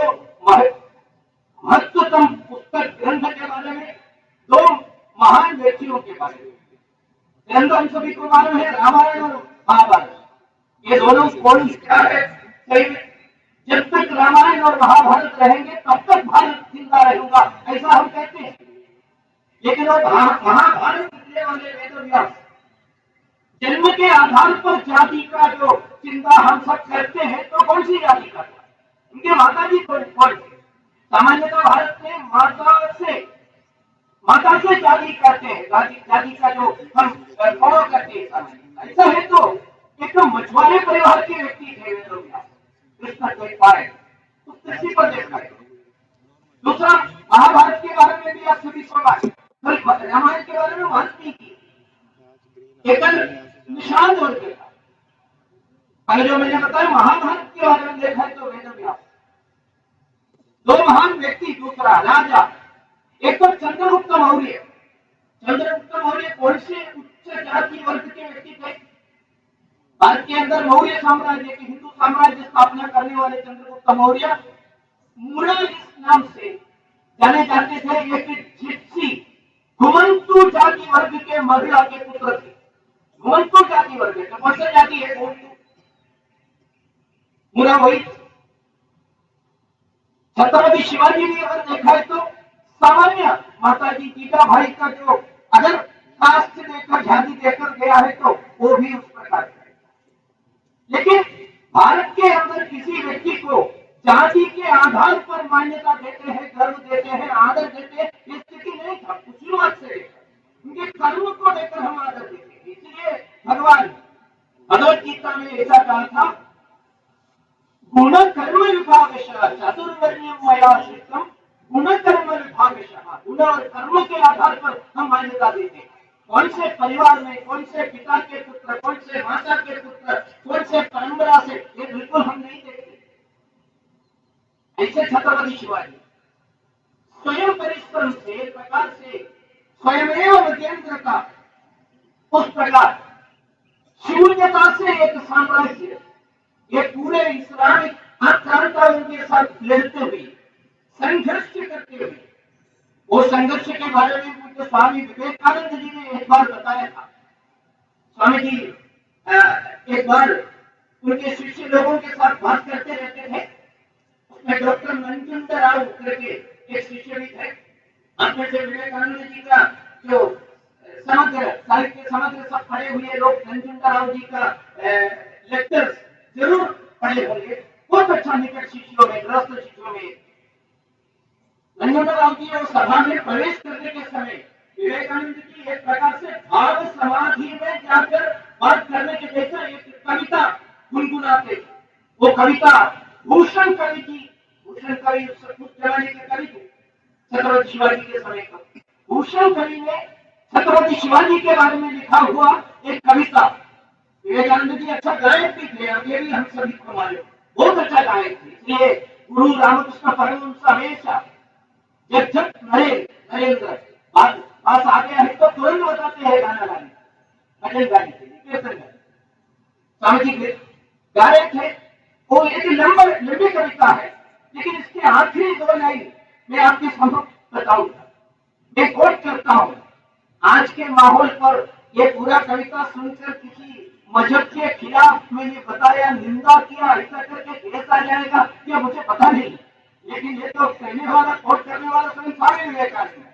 महत्वतम पुस्तक ग्रंथ के बारे में, दो महान व्यक्तियों के बारे में। ग्रंथ हम सभी को मालूम है, रामायण और महाभारत। ये दोनों कौन क्या है? सही में जब तक रामायण और महाभारत रहेंगे तब तक भारत जिंदा रहेगा, ऐसा हम कहते हैं। लेकिन वो महाभारत लिखने वाले वेदव्यास जन्म के आधार पर जाति का जो चिंता हम सब करते हैं, तो कौन सी जाति का था? उनके माता जी कौन थे? सामान्यतः भारत में माता से जाति करते हैं, जाति का जो हम फॉलो करते हैं सामान्य। ऐसा है तो एक मछुआरे परिवार के व्यक्ति थे वेदव्यास, कृष्ण द्वैपायन, उस दृष्टि पर देखा है। दूसरा, महाभारत के बारे में भी आप सभी सुना है, रामायण के बारे में बात नहीं की। केवल निशान वर्ग का पहले जो मैंने बताया, महाभारत के बारे में देखा है तो वेदव्यास। दो महान व्यक्ति, दूसरा राजा, एक तो चंद्रगुप्त मौर्य। चंद्रगुप्त मौर्य कौन से उच्च जाति वर्ग के व्यक्ति थे? भारत के अंदर मौर्य साम्राज्य के, हिंदू साम्राज्य स्थापना करने वाले चंद्रगुप्त मौर्य मुरा इस नाम से जाने जाते थे। एक जिप्सी घुमंतु जाति वर्ग के महिला के पुत्र थे। घुमंतु जाति वर्ग के कौन सी जाति है? मुरा वही। छत्रपति शिवाजी ने अगर देखा है तो सामान्य माता जी जीजा भाई का जो अगर कास्ट देकर, जाति देकर गया है तो वो भी उस प्रकार का। लेकिन भारत के अंदर किसी व्यक्ति को जाति के आधार पर मान्यता देते हैं, गर्व देते हैं, आदर देते हैं, ये स्थिति नहीं था शुरुआत से। उनके कर्म को देकर हम आदर देते हैं। इसलिए भगवान भगवत गीता में ऐसा कहा था, गुण कर्म विभागशः चातुर्वर्ण्यं मया सृष्टं गुण कर्म विभागशः। गुण और कर्म के आधार पर हम मान्यता देते हैं। कौन से परिवार में, कौन से पिता के पुत्र, कौन से माता के पुत्र, कौन से परंपरा से, ये बिल्कुल हम नहीं देखते। ऐसे छत्रपति शिवाजी स्वयं परिश्रम से, एक प्रकार से स्वयमेव मध्येंद्र का, उस प्रकार शून्यता से एक साम्राज्य, ये पूरे इस्लामिक आक्रांताओं के साथ लड़ते हुए, संघर्ष करते हुए, वो संघर्ष के बारे में मुझे स्वामी विवेकानंद जी ने एक बार बताया था। स्वामी जी एक बार उनके शिष्य लोगों के साथ बात करते रहते थे। उसमें डॉक्टर मंजुंडराव करके एक शिष्य भी थे। आप में से विवेकानंद विवेकानंद जी का जो समग्र साहित्य समग्र सब पढ़े हुए लोग नंजुंडराव जी का लेक्चर जरूर पढ़े होंगे। बहुत अच्छा निकट शिष्यों में, ग्रस्त शिष्यों में नंजुंडराव जी और सभा में प्रवेश करने के समय विवेकानंद जी एक प्रकार से भाव समाधि में जाकर बात करने के जैसा एक कविता गुनगुनाते थे। वो कविता भूषण कवि की, भूषण कवि उस जमाने के कवि थे छत्रपति शिवाजी के समय का। भूषण कवि ने छत्रपति शिवाजी के बारे में लिखा हुआ एक कविता, विवेकानंद जी अच्छा गायक भी थे, ये भी हम सभी को मालूम, बहुत अच्छा गायक थे। इसलिए गुरु रामकृष्ण परमहंस हमेशा जब जब नरेंद्र पास आ गया है तो तुरंत बताते हैं गाना गाने, भजन गाने के लिए, कीर्तन गाने। स्वामी जी गा रहे थे, वो एक लंबी कविता है, लेकिन इसके आखिरी दो लाइन मैं आपके सामने बताऊंगा। मैं कोट करता हूं, आज के माहौल पर ये पूरा कविता सुनकर किसी मजहब के खिलाफ मैंने बताया, निंदा किया, ऐसा करके केस आ जाएगा क्या मुझे पता नहीं, लेकिन ये तो कहने वाला, कोट करने वाला स्वयं स्वामी विवेकानंद,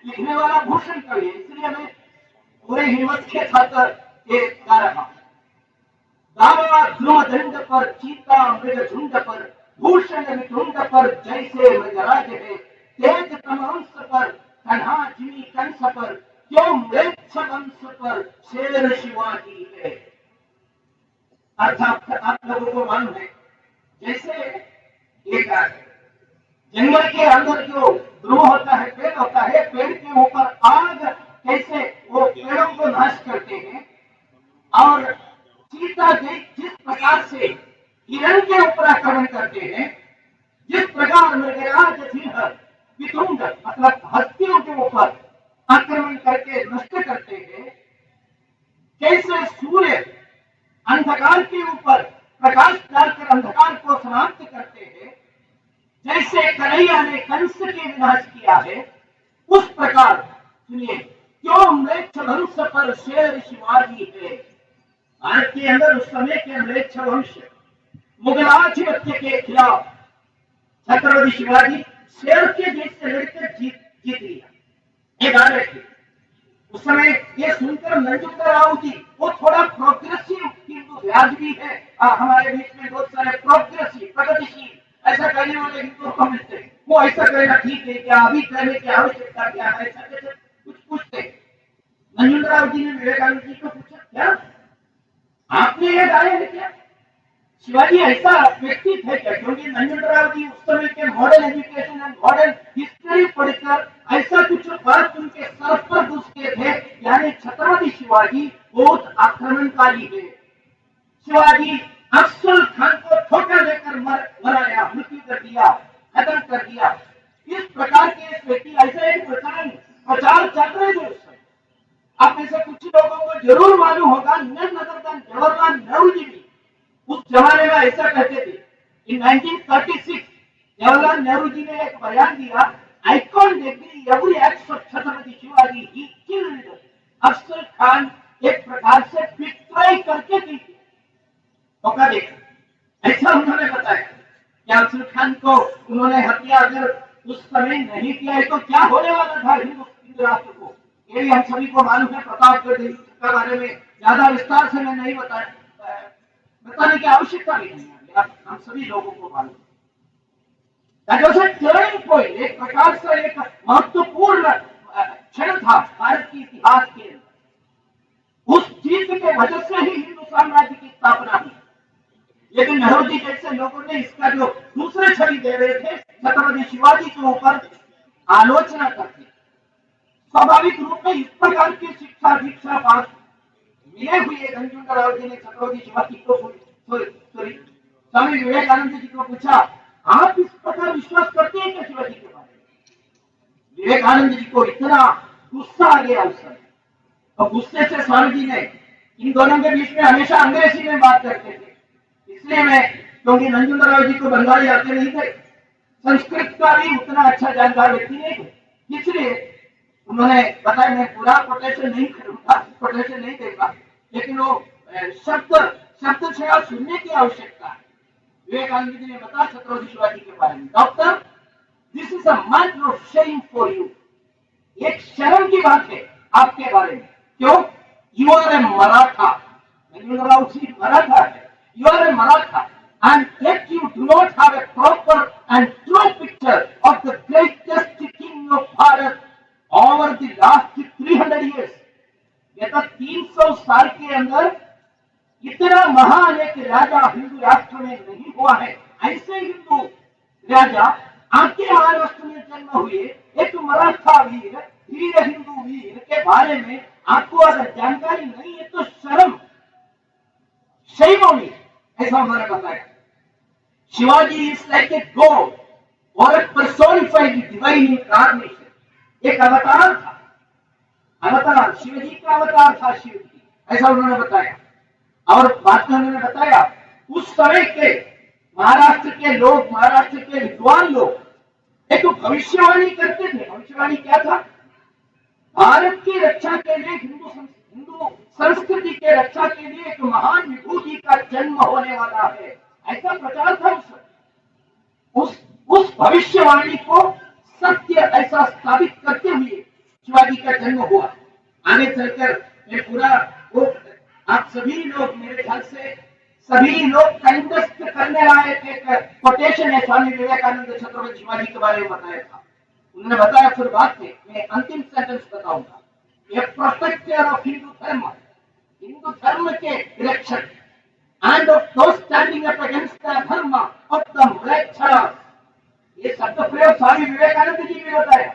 लिखने वाला भूषण कवि, इसलिए मैं पूरे हिम्मत के साथ ये गा रहा हूं। दावा ध्रुव दंड पर चीता मृग झुंड पर, भूषण झुंड पर जैसे मृगराज है, तेज तमहंस पर कन्हा जिमी कंस पर, क्यों म्लेच्छ वंश पर शेर शिवाजी है। अर्थात आप लोगों को मालूम है, जैसे एक जंगल के अंदर जो ध्रुव होता है, पेड़ होता है, पेड़ के ऊपर आग कैसे वो पेड़ों को नाश करते हैं, और सीता जिस प्रकार से हिरण के ऊपर आक्रमण करते हैं, जिस प्रकार मृगराज सिंह वितुंड मतलब हस्तियों के ऊपर आक्रमण करके नष्ट करते हैं, कैसे सूर्य अंधकार के ऊपर प्रकाश डालकर अंधकार को समाप्त करते हैं, जैसे कन्हैया ने कंस के विनाश किया है, उस प्रकार सुनिए, क्यों म्लेच्छ वंश पर शेर शिवाजी है। भारत के अंदर उस समय के म्लेच्छ वंश मुगलाधिपत्य के खिलाफ छत्रपति शिवाजी शेर के जैसे लड़कर जीत लिया, ये गा रहे थे। उस समय ये सुनकर नंजुंडराव जी, वो थोड़ा प्रोग्रेसिव हिंदू व्याजबी है, हमारे बीच में बहुत सारे प्रोग्रेसिव प्रगतिशील ऐसा कहने वाले हिंदुओं को मिलते हैं, वो ऐसा कहना ठीक है क्या, अभी कहने की आवश्यकता क्या है, ऐसा कुछ पूछते। नंजुंडराव जी ने विवेकानंद जी को पूछा, क्या आपने ये गाया है क्या? शिवाजी ऐसा व्यक्ति थे क्या? क्योंकि नंजुंडराव जी उस समय के modern education and modern history पढ़कर ऐसा कुछ बात उनके सर पर घुसते थे, यानी छत्रपति शिवाजी बहुत आक्रमणकारी है। शिवाजी अफजल खान को ठोकर देकर मराया, मृत्यु कर दिया, खत्म कर दिया। इस प्रकार के एक व्यक्ति, ऐसा एक प्रचार चल रहे थे उस समय। आप में से कुछ लोगों को जरूर मालूम होगा, none other than Jawaharlal Nehru ji भी उस जमाने में ऐसा कहते थे। इन 1936 जवाहरलाल नेहरू जी ने एक बयान दिया, I can't agree every act of Chhatrapati Shivaji, he killed Afzal Khan, एक प्रकार से बिट्राई करके थी। मौका देखा, ऐसा उन्होंने बताया कि अफजल खान को उन्होंने हत्या अगर उस समय नहीं किया है तो क्या होने वाला था हिंदू राष्ट्र को, ये भी हम सभी को मालूम है। प्रतापगढ़ के बारे में ज्यादा विस्तार से मैं नहीं बताने की आवश्यकता भी नहीं है, हम सभी लोगों को मालूम है। टर्निंग पॉइंट, एक प्रकार से एक महत्वपूर्ण क्षण था भारत के इतिहास के अंदर। उस जीत के वजह से ही हिंदू साम्राज्य की स्थापना हुई। लेकिन नेहरू जी जैसे लोगों ने इसका जो दूसरे छवि दे रहे थे, छत्रपति शिवाजी के ऊपर आलोचना करते, स्वाभाविक रूप में इस प्रकार की शिक्षा दीक्षा पास मिले हुए नंजुंडराव जी ने छत्रपति शिवाजी को स्वामी विवेकानंद जी को पूछा, आप इस प्रकार विश्वास करते हैं क्या शिवाजी के बारे में? विवेकानंद जी को इतना गुस्सा आ गया उस समय, और गुस्से से स्वामी जी ने, इन दोनों के बीच में हमेशा अंग्रेजी में बात करते थे, इसलिए मैं, क्योंकि नंजुंडराव जी को बंगाली आते नहीं थे, संस्कृत का भी उतना अच्छा जानकार व्यक्ति नहीं थे, इसलिए उन्होंने बताया मैं पूरा कोटेशन नहीं करूंगा, कोटेशन नहीं देगा, लेकिन वो शब्द से आप सुनने की आवश्यकता है। विवेकानंद जी ने बताया छत्रपति शिवाजी के बारे में, doctor, this is a matter of shame for you, एक शर्म की बात है आपके बारे में। क्यों? You are a Maratha, Maratha है, you are a Maratha, and yet you do not have a proper and true picture of the greatest king of Bharat over the last 300 years. ये तो 300 साल के अंदर इतना महान एक राजा हिंदू राष्ट्र में नहीं हुआ है। ऐसे हिंदू राजा आपके महाराष्ट्र में जन्म हुए एक मराठा वीर, वीर हिंदू वीर के बारे में आपको अगर जानकारी नहीं है तो शर्म, shame on you, ऐसा उन्होंने बताया। Shivaji is like a god और एक पर्सोनिफाइड डिवाइन इनकार्नेशन, एक अवतार था, अवतार शिवजी का अवतार था शिव जी, ऐसा उन्होंने बताया। और बाद में उन्होंने बताया उस समय के महाराष्ट्र के लोग, महाराष्ट्र के विद्वान लोग एक भविष्यवाणी करते थे। भविष्यवाणी क्या था? भारत की रक्षा के लिए, हिंदू संस्कृति के रक्षा के लिए एक महान विभूति का जन्म होने वाला है, ऐसा प्रचार था उस भविष्यवाणी को सत्य ऐसा साबित करते हुए शिवाजी का जन्म हुआ। आगे चलकर मैं पूरा वो आप सभी लोग, मेरे ख्याल से सभी लोग कंटेस्ट करने लायक एक कोटेशन है स्वामी विवेकानंद ने छत्रपति शिवाजी के बारे में बताया था। उन्होंने बताया फिर बात में, मैं अंतिम सेंटेंस बताऊंगा, ये प्रोटेक्टर ऑफ हिंदू धर्म, हिंदू धर्म के रक्षक and of those standing up against the dharma of the म्लेच्छास, ये शब्द प्रयोग स्वामी विवेकानंद जी ने बताया।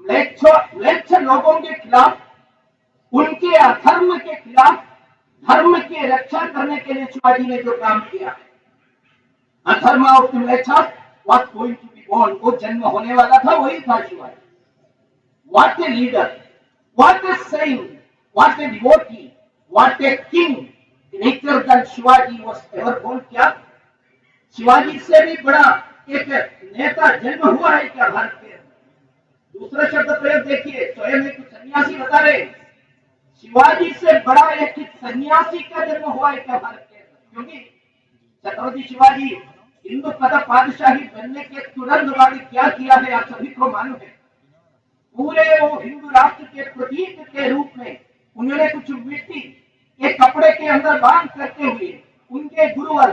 म्लेच्छ लोगों के खिलाफ, उनके अधर्म के खिलाफ धर्म की रक्षा करने के लिए शिवाजी ने जो काम किया है, adharma of the mlecchas was going to be born, वो जन्म होने वाला था, वही था Shivaji. What a leader, what a saint, what a devotee, what a king greater than Shivaji was ever born। क्या शिवाजी से भी बड़ा एक नेता जन्म हुआ है क्या भारत के अंदर? दूसरा शब्द प्रयोग देखिए, स्वयं एक सन्यासी बता रहे, शिवाजी से बड़ा एक सन्यासी का जन्म हुआ है क्या भारत के अंदर? क्योंकि छत्रपति शिवाजी हिंदू पद पादशाही बनने के तुरंत बाद क्या किया है आप सभी को मालूम है। पूरे वो हिंदू राष्ट्र के प्रतीक के रूप में उन्होंने कुछ मिट्टी के कपड़े के अंदर बांध करते हुए उनके गुरुवर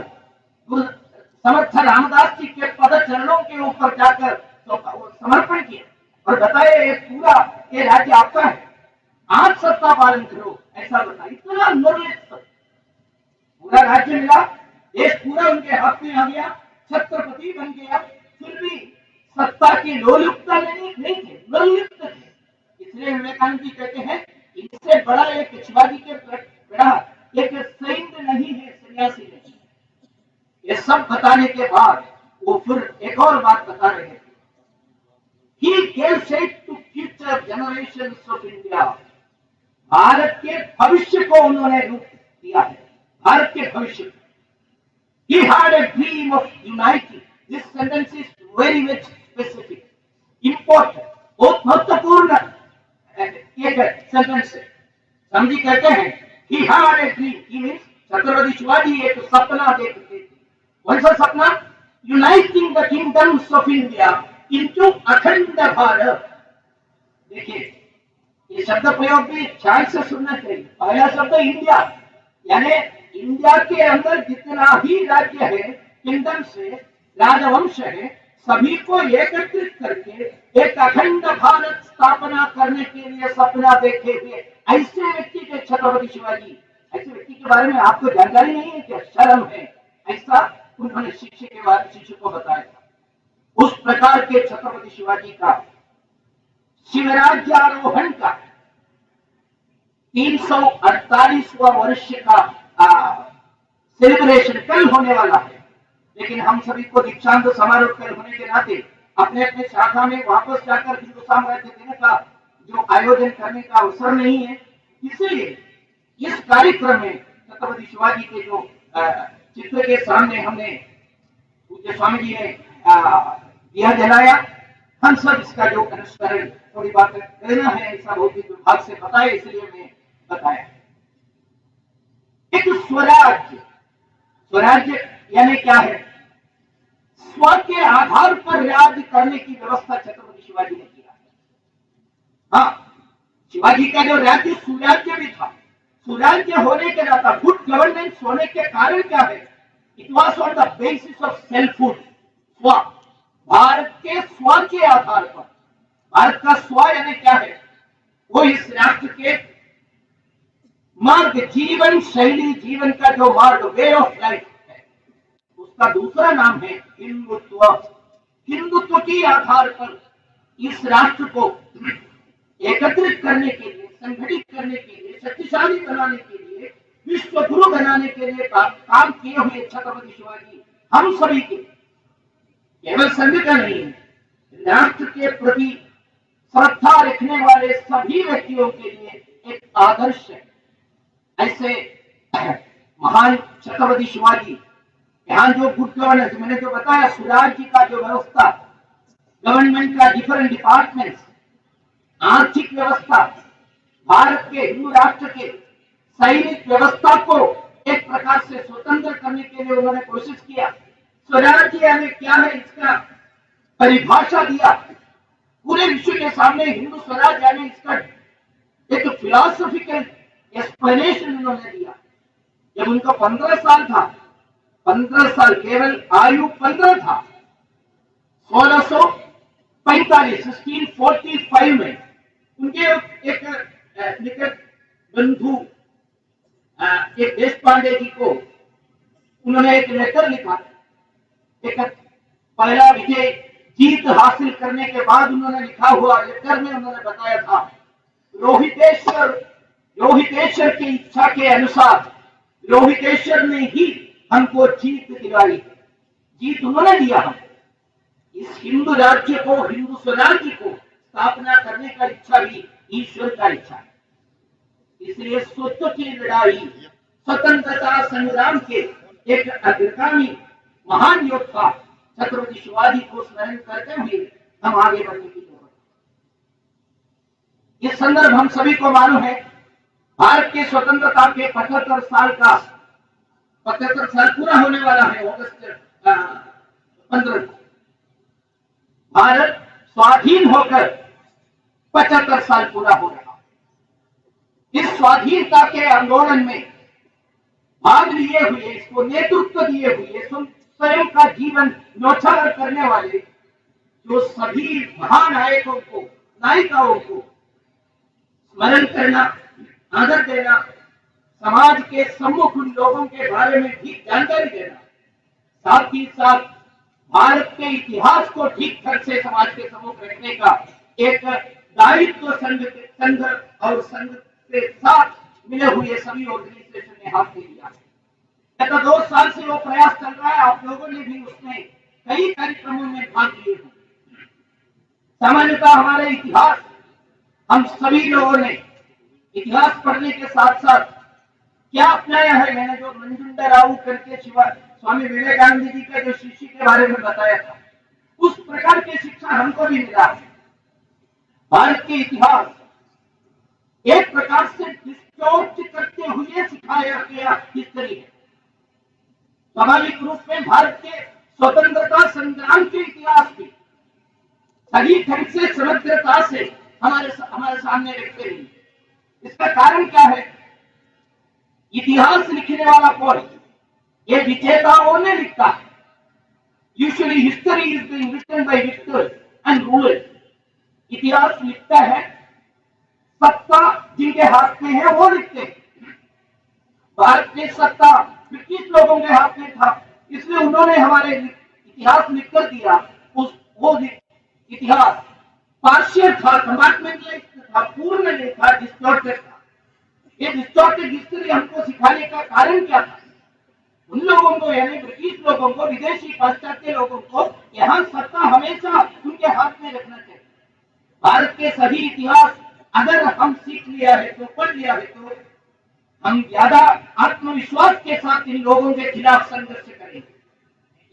समर्थ रामदास जी के पद चरणों के ऊपर जाकर तो समर्पण किया और बताया ये पूरा ये राज्य आपका है, आप सत्ता पालन करो, ऐसा बताया। इतना निर्लिप्त पूरा राज्य मिला, देश पूरा उनके हाथ में आ गया, छत्रपति बन गया, फिर भी सत्ता की लोलुपता नहीं थे, निर्लिप्त थे। इसलिए विवेकानंद जी कहते हैं इससे बड़ा एक शिवाजी के बड़ा एक सैन्य नहीं है, सन्यासी नहीं। ये सब बताने के बाद वो फिर एक और बात बता रहे हैं, He gave shape to future generations of India। Bharat के भविष्य को उन्होंने रूप दिया है, भारत के भविष्य। He had a dream of unity। This sentence is very much specific, important, बहुत महत्वपूर्ण एक सेंटेंस है। समझी कहते हैं He had a dream, he means Chhatrapati Shivaji एक सपना देखते थे। कौन सा सपना? Uniting the kingdoms of India into अखंड भारत। देखिए ये शब्द प्रयोग भी ध्यान से सुनना चाहिए। पहला शब्द इंडिया, यानी इंडिया के अंदर जितना ही राज्य है, किंगडम्स है, राजवंश है, सभी को एकत्रित करके एक अखंड भारत स्थापना करने के लिए सपना देखे हुए ऐसे व्यक्ति के छत्रपति शिवाजी, ऐसे व्यक्ति के बारे में आपको जानकारी नहीं है क्या? शर्म है, ऐसा उन्होंने शिष्य को बताया था। उस प्रकार के छत्रपति शिवाजी का शिवराज्यारोहण का 348वां वर्ष का सेलिब्रेशन कल होने वाला है, लेकिन हम सभी को दीक्षांत समारोह कल होने के नाते अपने अपने शाखा में वापस जाकर हिंदू साम्राज्य देने का जो आयोजन करने का अवसर नहीं है, इसलिए इस कार्यक्रम में छत्रपति शिवाजी के जो चित्र के सामने हमने पूज्य स्वामी जी ने दिया जलाया, हम सब इसका जो अनुस्मरण थोड़ी बात कहना है, ऐसा बहुत ही दुर्भाग्य से बताया, इसलिए मैं बताया। एक स्वराज्य, स्वराज्य यानी क्या है? स्व के आधार पर राज करने की व्यवस्था छत्रपति शिवाजी ने किया। हाँ, शिवाजी का जो राज्य सुराज्य भी था, सुराज्य होने के नाता गुड गवर्नेंस होने के कारण क्या है, it was on the basis of selfhood, स्व, भारत के स्व के आधार पर। भारत का स्व यानी क्या है, वो इस राष्ट्र के मार्ग, जीवन शैली, जीवन का जो मार्ग, वे ऑफ लाइफ है, उसका दूसरा नाम है हिंदुत्व। हिंदुत्व के आधार पर इस राष्ट्र को एकत्रित करने के लिए, संगठित करने के लिए, शक्तिशाली बनाने के लिए, विश्व गुरु बनाने के लिए काम किए हुए छत्रपति शिवाजी हम सभी के, केवल संघ का नहीं, राष्ट्र के प्रति श्रद्धा रखने वाले सभी व्यक्तियों के लिए एक आदर्श है। ऐसे महान छत्रपति शिवाजी, यहाँ जो गुड गवर्नेंस, मैंने जो बताया, सुराज्य का जो व्यवस्था, गवर्नमेंट का डिफरेंट डिपार्टमेंट्स, आर्थिक व्यवस्था, भारत के हिंदू राष्ट्र के सैनिक व्यवस्था को एक प्रकार से स्वतंत्र करने के लिए उन्होंने कोशिश किया। स्वराज्य यानी क्या है, इसका परिभाषा दिया पूरे विश्व के सामने। हिंदू स्वराज यानी इसका एक फिलोसॉफिकल एक्सप्लेनेशन उन्होंने दिया। जब उनको 15 साल था, 15 साल केवल आयु 15 था, 1645 में उनके एक निकट बंधु एक देश पांडे जी को उन्होंने एक लेटर लिखा। एक पहला विजय जीत हासिल करने के बाद उन्होंने लिखा हुआ लेटर में उन्होंने बताया था, रोहितेश्वर की इच्छा के अनुसार रोहितेश्वर ने ही हमको जीत दिलाई। जीत उन्होंने दिया। हम इस हिंदू राज्य को, हिंदू स्वराज्य को स्थापना करने का इच्छा भी ईश्वर का इच्छा है। इसलिए स्वत्व की लड़ाई, स्वतंत्रता संग्राम के एक अग्रगामी महान योद्धा छत्रपति शिवाजी को स्मरण करते हुए हम आगे बढ़ने की जरूरत है। इस संदर्भ हम सभी को मालूम है, भारत की स्वतंत्रता के 75 साल पूरा होने वाला है। अगस्त 15 को भारत स्वाधीन होकर 75 साल पूरा हो रहा। इस स्वाधीनता के आंदोलन में भाग लिए हुए, इसको नेतृत्व दिए हुए, स्वयं का जीवन न्यौछावर करने वाले जो सभी महानायकों को, नायिकाओं को स्मरण करना, आदर देना, समाज के सम्मुख उन लोगों के बारे में ठीक जानकारी देना, साथ ही साथ भारत के इतिहास को ठीक ढंग से समाज के सम्मुख रखने का एक दायित्व संघ और संघ के साथ मिले हुए सभी ऑर्गेनाइजेशन ने हाथ में लिया। गत 2 साल से वो प्रयास चल रहा है। आप लोगों ने भी उसमें कई कार्यक्रमों में भाग लिए हैं। सामान्यतः हमारे इतिहास, हम सभी लोगों ने इतिहास पढ़ने के साथ साथ क्या अपनाया है, मैंने जो मंजुंडराव करके स्वामी विवेकानंद जी के जो शिष्य के बारे में बताया था, उस प्रकार की शिक्षा हमको भी मिला है। भारत के इतिहास एक प्रकार से डिस्टॉर्ट करते हुए सिखाया गया हिस्ट्री है। स्वाभाविक रूप में भारत के स्वतंत्रता संग्राम के इतिहास की सही ढंग से समग्रता से हमारे सामने रखते रही। इसका कारण क्या है? इतिहास लिखने वाला कौन? ये विजेताओं ने लिखा है। Usually history is being written by victors and rulers. इतिहास लिखता है, सत्ता जिनके हाथ में है वो लिखते हैं। भारत में सत्ता ब्रिटिश लोगों के हाथ में था, इसलिए उन्होंने हमारे इतिहास लिखकर दिया। वो इतिहास पार्शियल था, कंपार्टमेंटलाइज्ड था, पूर्ण नहीं था, डिस्टॉर्टेड था। ये डिस्टॉर्टेड हिस्ट्री हमको सिखाने का कारण क्या था? उन लोगों को, यानी ब्रिटिश लोगों को, विदेशी पाश्चात्य लोगों को यहाँ सत्ता हमेशा उनके हाथ में रखना चाहिए। भारत के सभी इतिहास अगर हम सीख लिया है, तो पढ़ लिया है, तो हम ज्यादा आत्मविश्वास के साथ इन लोगों के खिलाफ संघर्ष करेंगे।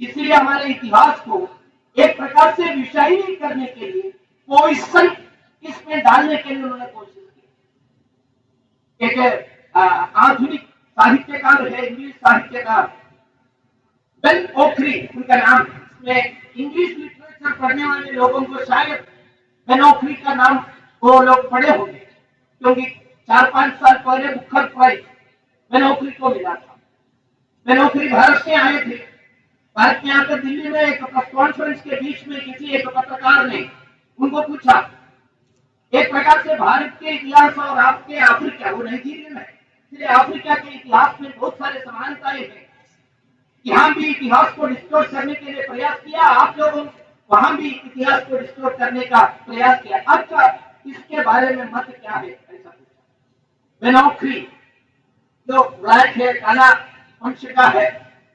इसलिए हमारे इतिहास को एक प्रकार से विषयी करने के लिए, पोइसन इसमें डालने के लिए उन्होंने कोशिश की। एक आधुनिक साहित्यकार है, इंग्लिश साहित्यकार बेन ओखरी उनका नाम। इसमें इंग्लिश लिटरेचर पढ़ने वाले लोगों को शायद बेन ओखरी का नाम वो लोग पढ़े होंगे, क्योंकि 4-5 साल पहले बुखर प्राइज मैं नौकरी को मिला था। मैं नौकरी भारत से आए थे। भारत में आकर दिल्ली में एक कॉन्फ्रेंस के बीच में किसी एक पत्रकार ने उनको पूछा, एक प्रकार से भारत के इतिहास और आपके अफ्रीका, वो नाइजीरियन है, इसलिए अफ्रीका के इतिहास में बहुत सारे समानताएं हैं। यहाँ भी इतिहास को डिस्टोर्ट करने के लिए प्रयास किया, आप लोगों वहां भी इतिहास को डिस्टोर्ट करने का प्रयास किया, आपका इसके बारे में मत क्या है, ऐसा पूछा। मैं नौकरी जो ब्लैक है, काला वंश का है,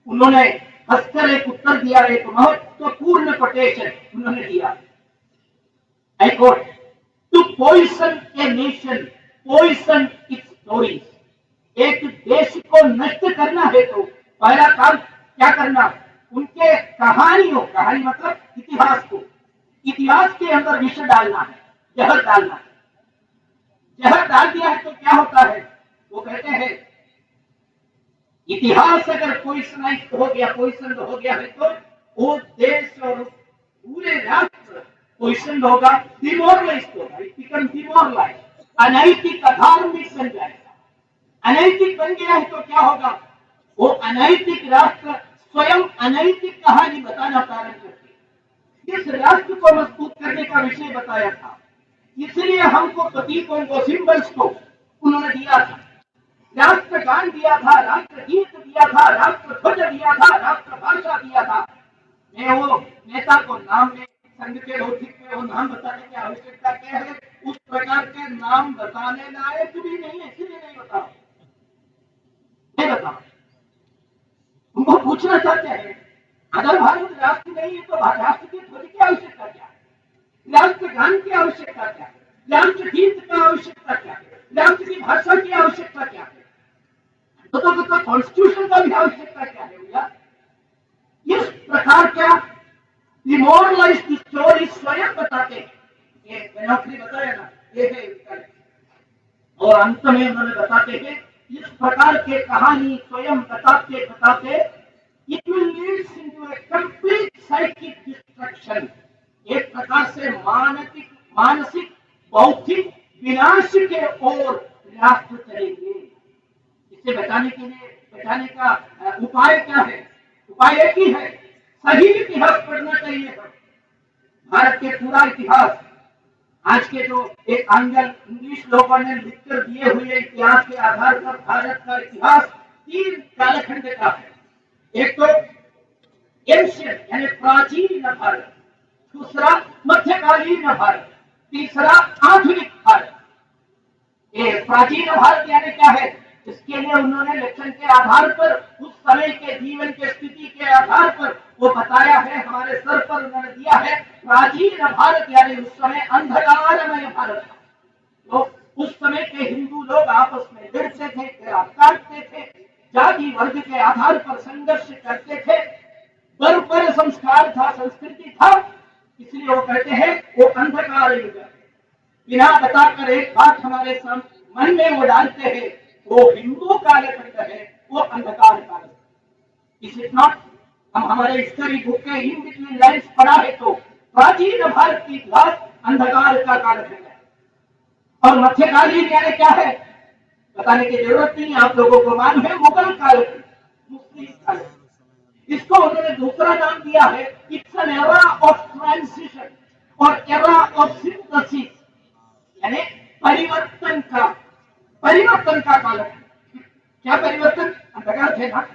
उन्होंने हंसकर एक उत्तर दिया, एक महत्वपूर्ण कोटेशन उन्होंने दिया। I quote, to poison a nation poison its stories. एक देश को नष्ट करना है तो पहला काम क्या करना, उनके कहानी मतलब इतिहास को, इतिहास के अंदर विष डालना है, जहर डालना है। जहर डाल दिया है तो क्या होता है, वो कहते हैं इतिहास अगर पॉइजनाइज्ड हो गया है तो वो देश और पूरे राष्ट्र पॉइजन होगा, डिमोरलाइज्ड होगा, इट बिकम डिमोरलाइज्ड, अनैतिक अधार्मिक बन जाएगा। अनैतिक बन गया है तो क्या होगा, वो अनैतिक राष्ट्र स्वयं अनैतिक कहानी बताना प्रारंभ करते। इस राष्ट्र को मजबूत करने का विषय बताया था, इसलिए हमको प्रतीकों को, सिंबल्स को उन्होंने दिया था, राष्ट्रगान दिया था, राष्ट्रगीत दिया था, राष्ट्रध्वज दिया था, राष्ट्रभाषा दिया था। मैं वो नेता को नाम में, संघ के भौतिक में वो नाम बताने की आवश्यकता क्या है, उस प्रकार के नाम बताने लायक भी नहीं है, इसलिए नहीं बताओ, नहीं बताओ। उनको पूछना चाहते हैं, अगर भारत राष्ट्र नहीं है तो राष्ट्र के ध्वज की आवश्यकता क्या है, राष्ट्रगान की आवश्यकता क्या है, राष्ट्रगीत की आवश्यकता क्या है, राष्ट्र की भाषा की आवश्यकता क्या है, तो कॉन्स्टिट्यूशन का भी आवश्यकता क्या है भैया। इस प्रकार क्या डिमोरलाइज्ड स्टोरी स्वयं बताते हैं, ये नौकरी बताया ना, ये है। और अंत में उन्होंने बताते हैं इस प्रकार के कहानी स्वयं बताते बताते it will leads into A complete psychic destruction. एक प्रकार से मानसिक बौद्धिक विनाश के ओर राष्ट्र चलेंगे। इसे बचाने का उपाय क्या है, उपाय एक ही है, सही इतिहास पढ़ना चाहिए। भारत के पूरा इतिहास, आज के जो एक एंगल इंग्लिश लोगों ने लिखकर दिए हुए इतिहास के आधार पर भारत का इतिहास 3 कालखंड का है। एक तो एंशियंट यानी प्राचीन भारत, दूसरा मध्यकालीन भारत, तीसरा आधुनिक भारत। ये प्राचीन भारत यानी क्या है, इसके लिए उन्होंने लक्षण के आधार पर, उस समय के जीवन के स्थिति के आधार पर वो बताया है, हमारे सर पर उन्होंने दिया है। प्राचीन भारत यानी उस समय अंधकारमय भारत था। तो उस समय के हिंदू लोग आपस में लड़ते थे, काटते थे, जाति वर्ग के आधार पर संघर्ष करते थे, पर संस्कार था, संस्कृति था, इसलिए वो कहते हैं वो अंधकार युग है। बिना बताकर एक बात हमारे मन में वो डालते हैं, वो हिंदू कालखंड है, वो अंधकार कालखंड। इस नॉट, हम हमारे हिस्ट्री बुक के इन बिटवीन लाइन्स पढ़ा है तो प्राचीन भारत की इतिहास अंधकार का कालखंड है। और मध्यकालीन यानी क्या है बताने की जरूरत नहीं, आप लोगों को मालूम है, मुगल कालखंड, मुस्लिम कालखंड। इसको उन्होंने दूसरा नाम दिया है, it's an era of transition और एरा ऑफ सिंथेसिस, यानी परिवर्तन का कालखंड। क्या परिवर्तन, अंधकार थे ना,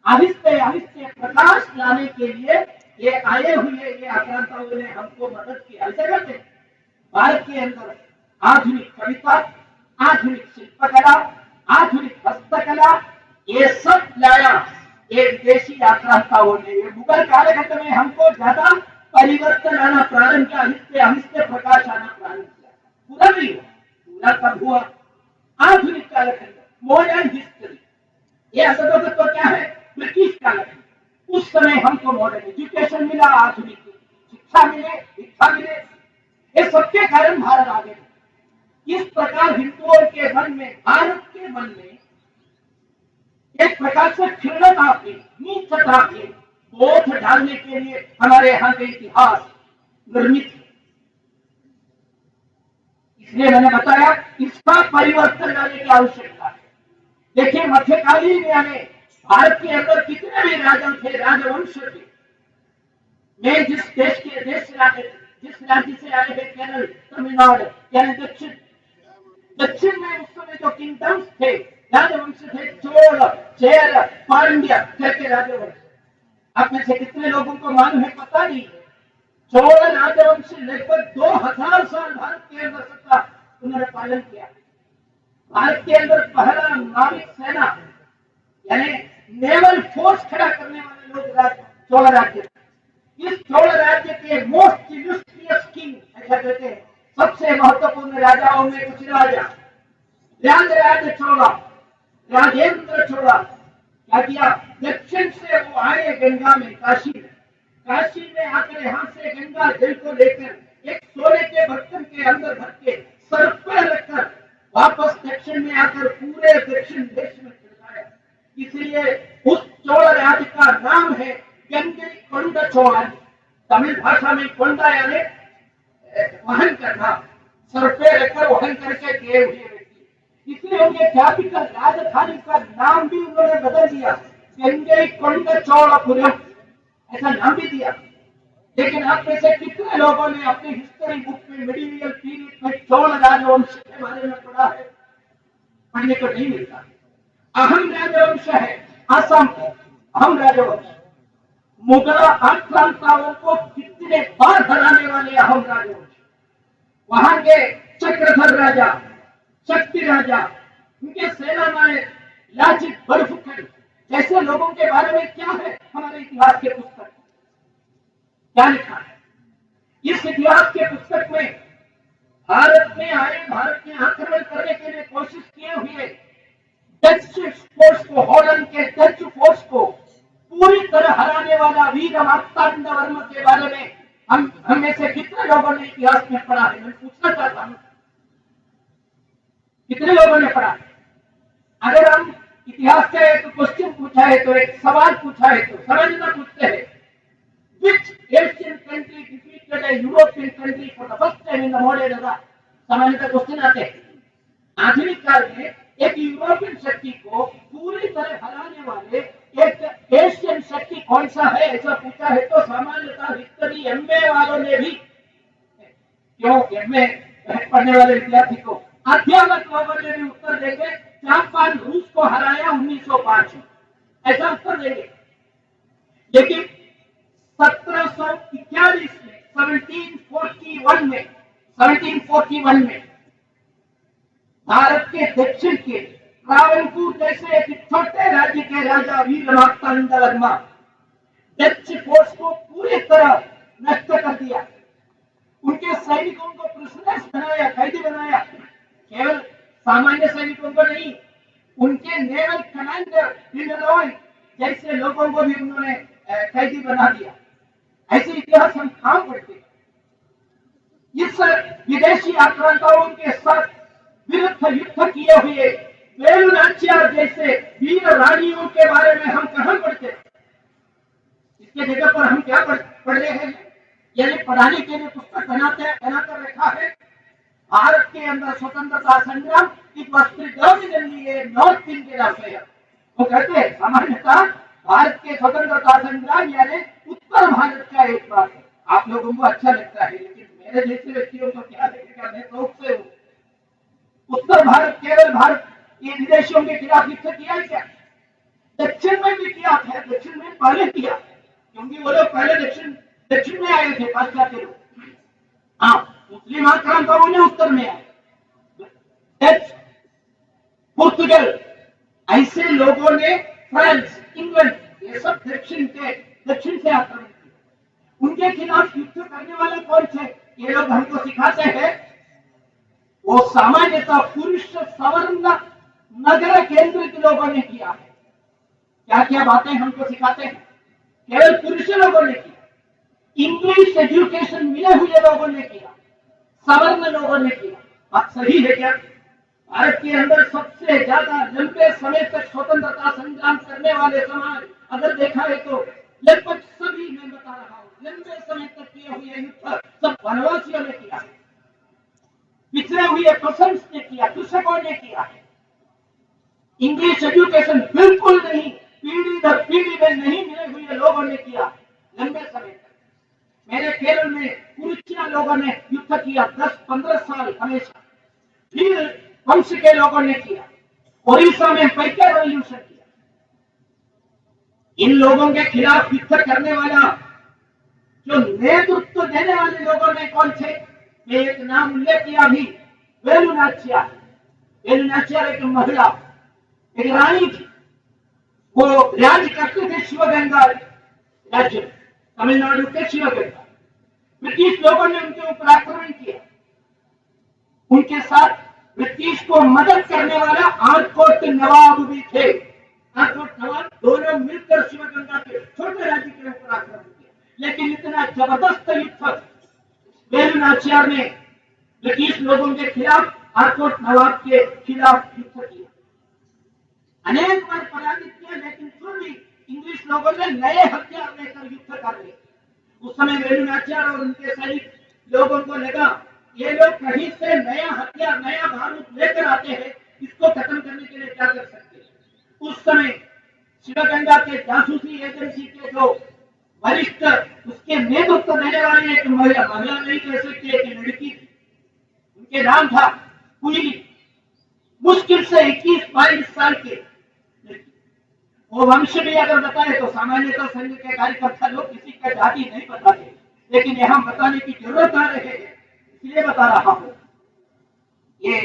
आहिस्ते आहिस्ते प्रकाश लाने के लिए ये आए हुए ये आक्रांताओं ने हमको मदद की। ऐसा करते भारत के अंदर आधुनिक कविता, आधुनिक शिल्पकला, आधुनिक हस्तकला, ये सब लाया ये विदेशी आक्रांताओं ने। ये मुगल कालखंड में हमको ज्यादा परिवर्तन आना प्रारंभ किया, आहिस्ते आहिस्ते प्रकाश आना प्रारंभ किया। पूरा नहीं हुआ, पूरा कब हुआ, आधुनिक कालखंड, मॉडर्न हिस्ट्री। ये असल तो क्या है, ब्रिटिश कालखंड। उस समय हमको मॉडर्न एजुकेशन मिला, आधुनिक शिक्षा मिले, ये सबके कारण भारत आगे बढ़ा। इस प्रकार हिंदुओं के मन में, भारत के मन में एक प्रकार से खिन्नता थी, नीचता थी, बोध डालने के लिए हमारे यहाँ के इतिहास निर्मित है। इसलिए मैंने बताया इसका परिवर्तन लाने की आवश्यकता है। देखिए मध्यकालीन यानी भारत के अंदर कितने भी राजा थे, राजवंश थे। मैं जिस राज्य से आए थे, केरल, तमिलनाडु यानी दक्षिण में उस समय जो किंगडम्स थे, राजवंश थे, चोल, चेर, पांड्या करके राजवंश। आप में से कितने लोगों को मालूम है पता नहीं। चोल राजवंश लगभग 2000 साल भारत के अंदर सत्ता उन्होंने पालन किया। भारत के अंदर पहला नाविक सेना यानी नेवल फोर्स खड़ा करने वाले लोग चोल राज्य। इस चोल राज्य के मोस्ट इलस्ट्रियस किंग ऐसा कहते हैं, सबसे महत्वपूर्ण राजाओं में कुछ राजा, राज चोला, राजेंद्र चोला क्या किया, दक्षिण से वो आए गंगा में, काशी में आकर यहाँ से गंगा जल को लेकर एक सोने के बर्तन के अंदर भर के सर पर रखकर वापस दक्षिण में आकर पूरे दक्षिण देश में छिड़काया। इसलिए उस चोल राज का नाम है गंगे कोंडा चोला। तमिल भाषा में कोंडा यानी वहन करना, सर पे रखकर वहन करके गए हुए व्यक्ति। इसलिए उनके कैपिटल राजधानी का नाम भी उन्होंने बदल दिया, गंगे कोंडा चोलापुरम ऐसा नाम भी दिया। लेकिन आप में से कितने लोगों ने अपनी हिस्ट्री बुक में मिडिवियल पीरियड में चोल राजवंश के बारे में पढ़ा है? पढ़ने को नहीं मिलता। अहम राजवंश है असम का, अहम राजवंश मुगल आक्रांताओं को कितने बार हराने वाले अहम राजवंश। वहां के चक्रधर राजा, शक्ति राजा, उनके सेना नायक लाचित बड़फुकन जैसे लोगों के बारे में क्या है हमारे इतिहास के पुस्तक क्या लिखा है? इस इतिहास के पुस्तक में भारत में आए, भारत में आक्रमण करने के लिए कोशिश किए हुए डच फोर्स को, हॉलैंड के डच फोर्स को पूरी तरह हराने वाला वीर मार्तांड वर्मा के बारे में हम में से कितने लोगों ने इतिहास में पढ़ा है? मैं पूछना चाहता हूं, कितने लोगों ने पढ़ा? अगर हम इतिहास का एक क्वेश्चन पूछा है तो, एक सवाल पूछा है तो समझना पूछते हैं, which Asian country defeated a European country for the first time in the modern era? सामान्यतः क्वेश्चन आते हैं, आधुनिक काल में एक यूरोपियन शक्ति को पूरी तरह हराने वाले एक एशियन शक्ति कौन सा है ऐसा पूछा है तो सामान्यतः हिस्ट्री एमए वालों ने भी, क्यों एमए पढ़ने वाले विद्यार्थी को, अध्यापक लोगों ने भी उत्तर देंगे जापान रूस को हराया 1905 में, ऐसा उत्तर देंगे। लेकिन 1741 में 1741 में भारत के दक्षिण के ट्रावनकूर जैसे एक छोटे राज्य के राजा वीर मार्तांड वर्मा डच फोर्स को पूरी तरह नष्ट कर दिया। उनके सैनिकों को प्रिजनर्स बनाया, कैदी बनाया। केवल सामान्य सैनिकों को नहीं, उनके नेवल कमांडर जैसे लोगों को भी उन्होंने कैदी बना दिया। ऐसे इतिहास हम कहां पढ़ते? इस विदेशी आक्रांताओं के साथ विरुद्ध युद्ध किए हुए वेलु नाचियार जैसे वीर रानियों के बारे में हम कहां पढ़ते? इसके जगह पर हम क्या पढ़ रहे हैं? यानी पढ़ाने के लिए पुस्तक बनाकर रखा है। भारत के अंदर स्वतंत्रता संग्राम it was predominantly A north Indian affair. वो कहते हैं सामान्यतः भारत के स्वतंत्रता संग्राम यानी उत्तर भारत का एक बात है। आप लोगों को अच्छा लगता है, लेकिन मेरे जैसे व्यक्तियों को क्या लगेगा? मैं शौक से हूँ। उत्तर भारत, केवल भारत, ये विदेशियों के खिलाफ युद्ध किया है क्या? दक्षिण में भी किया था, दक्षिण में पहले किया, क्योंकि वो लोग पहले दक्षिण में आए थे, पाश्चात्य लोग। हाँ, मुस्लिम आक्रांताओं ने उत्तर में आए, डच, पुर्तगाल, ऐसे लोगों ने फ्रांस, इंग्लैंड, ये सब दक्षिण से आक्रमण किया। उनके खिलाफ युद्ध करने वाले कौन थे? ये लोग हमको सिखाते हैं, वो सामान्यतः पुरुष सवर्ण नगर केंद्रित लोगों ने किया है। क्या क्या बातें हमको सिखाते हैं? केवल पुरुष लोगों ने किया, इंग्लिश एजुकेशन मिले हुए लोगों ने किया, सवर्ण लोगों ने किया। बात सही है क्या? भारत के अंदर सबसे ज्यादा लंबे समय तक स्वतंत्रता संग्राम करने वाले समाज अगर देखा है तो लगभग सभी, मैं बता रहा हूं, लंबे समय तक किए हुए युद्ध सब वनवासियों ने किया है। पिछड़े हुए पर्सन्स ने किया, कृषकों ने किया है। इंग्लिश एजुकेशन बिल्कुल नहीं, पीढ़ी दर पीढ़ी में नहीं मिले हुए लोगों ने किया लंबे समय तक। मेरे केरल में कुरुचिया लोगों ने युद्ध किया 10-15 साल हमेशा। फिर वंश के लोगों ने किया। ओडिशा में पैकर रेवोल्यूशन किया। इन लोगों के खिलाफ युद्ध करने वाला जो नेतृत्व देने वाले लोगों ने कौन थे? मैं एक नाम उल्लेख किया भी, वेलु नाचियार। वेलु नाचियार एक महिला, एक रानी थी। वो राज करते थे शिवगंगा राज्य, तमिलनाडु के शिवगंगा। ब्रिटिश लोगों ने उनके ऊपर आक्रमण किया। उनके साथ ब्रिटिश को मदद करने वाला आर्कोट नवाब भी थे। आर्कोट नवाब दोनों मिलकर शिवगंगा के छोटे राज्य के ऊपर आक्रमण किया। लेकिन इतना जबरदस्त युद्ध वेलु नाचियार ने ब्रिटिश लोगों के खिलाफ, आर्कोट नवाब के खिलाफ युद्ध किया। अनेक बार पराजित किया, लेकिन फिर भी इंग्लिश लोगों ने नए हथियार लेकर युद्ध कर लिए। उस समय वेलु नाचियार और उनके सैनिक लोगों को लगा ये लोग कहीं से नया हथियार, नया बारूद लेकर आते हैं, इसको खत्म करने के लिए क्या कर सकते हैं। उस समय शिवगंगा के जासूसी एजेंसी के जो वरिष्ठ, उसके नेतृत्व देने वाली एक महिला नहीं कह सकती, एक लड़की थी। उनके नाम था कुइली। मुश्किल से 21-22 साल के। वो वंश भी अगर बताए तो सामान्यतः संघ के कार्यकर्ता लोग किसी का जाति नहीं बताते, लेकिन यहाँ बताने की जरूरत आ रही है, इसलिए बता रहा हूं। ये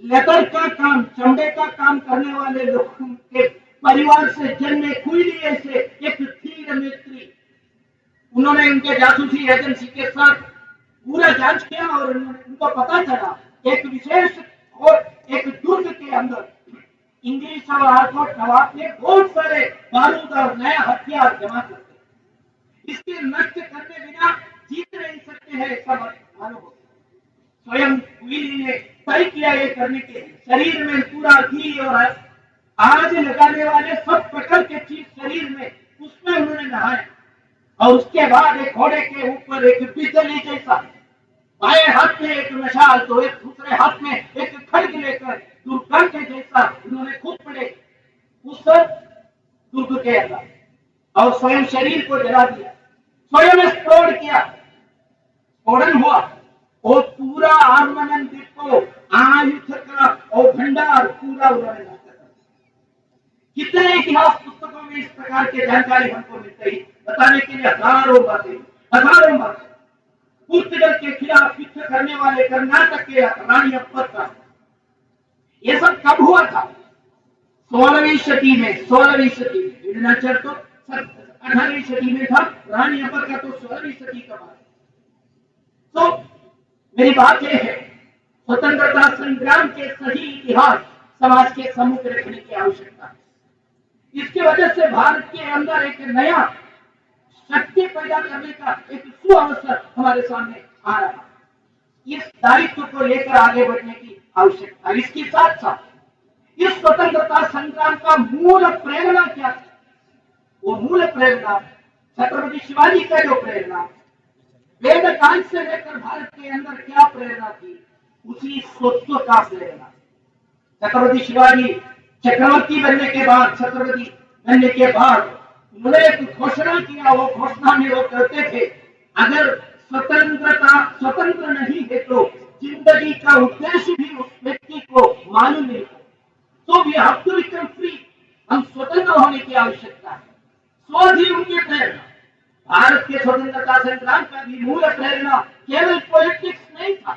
लेदर का काम, चमड़े का काम करने वाले लोगों के परिवार से जन्मे कुइली ऐसे एक धीर नेत्री। उन्होंने उनके जासूसी एजेंसी के साथ पूरा जांच किया और उनको पता चला एक विशेष और एक दुर्ग के अंदर इंग्लिश और आर्कोट नवाब ने बहुत सारे बारूद और नया हथियार जमा करते। इसके नष्ट करने बिना जीत नहीं सकते हैं, ऐसा मालूम होता। स्वयं कुइली ने तय किया ये करने के लिए। शरीर में पूरा घी और आज लगाने वाले सब प्रकार के चीज शरीर में, उसमें उन्होंने नहाया। और उसके बाद एक घोड़े के ऊपर एक बिजली जैसा, बाएं हाथ में एक मशाल तो एक दूसरे हाथ में एक खड्ग लेकर दुर्ग के जैसा उन्होंने खुद पड़े उस दुर्ग के अंदर और स्वयं शरीर को जला दिया, स्वयं स्फोट किया, स्फोटन हुआ और पूरा आर्ममेंट डिपो, आयुध का और भंडार पूरा उन्होंने नष्ट कर दिया। कितने इतिहास पुस्तकों में इस प्रकार की जानकारी हमको मिलती है, बताने के लिए हजारों बातें। पुर्तगाल के खिलाफ युद्ध करने वाले कर्नाटक के रानी अब्बर का ये सब कब हुआ था? 16वीं सदी में। 16वीं सदी में वेलु नाचियार तो 18वीं सदी में था, रानी अब्बर का तो 16वीं सदी का बात है। तो मेरी बात यह है, स्वतंत्रता संग्राम के सही इतिहास समाज के सम्मुख रखने की आवश्यकता है। इसकी वजह से भारत के अंदर एक नया शक्ति पैदा करने का एक सुअवसर हमारे सामने आ रहा है। इस दायित्व को लेकर आगे बढ़ने की आवश्यकता। इसके साथ साथ इस स्वतंत्रता संग्राम का मूल प्रेरणा क्या थी? वो मूल प्रेरणा छत्रपति शिवाजी का जो प्रेरणा, वेद काल से लेकर भारत के अंदर क्या प्रेरणा थी, उसी स्वत्व का प्रेरणा। छत्रपति शिवाजी चक्रवर्ती बनने के बाद, छत्रपति बनने के बाद उन्होंने एक घोषणा किया। वो घोषणा में वो कहते थे, अगर स्वतंत्र नहीं है तो जिंदगी का उद्देश्य भी उस व्यक्ति को मालूम नहीं है। तो we have to become free, हम स्वतंत्र होने की आवश्यकता है। स्वधि उनकी प्रेरणा। भारत के स्वतंत्रता संग्राम का भी मूल प्रेरणा केवल पॉलिटिक्स नहीं था।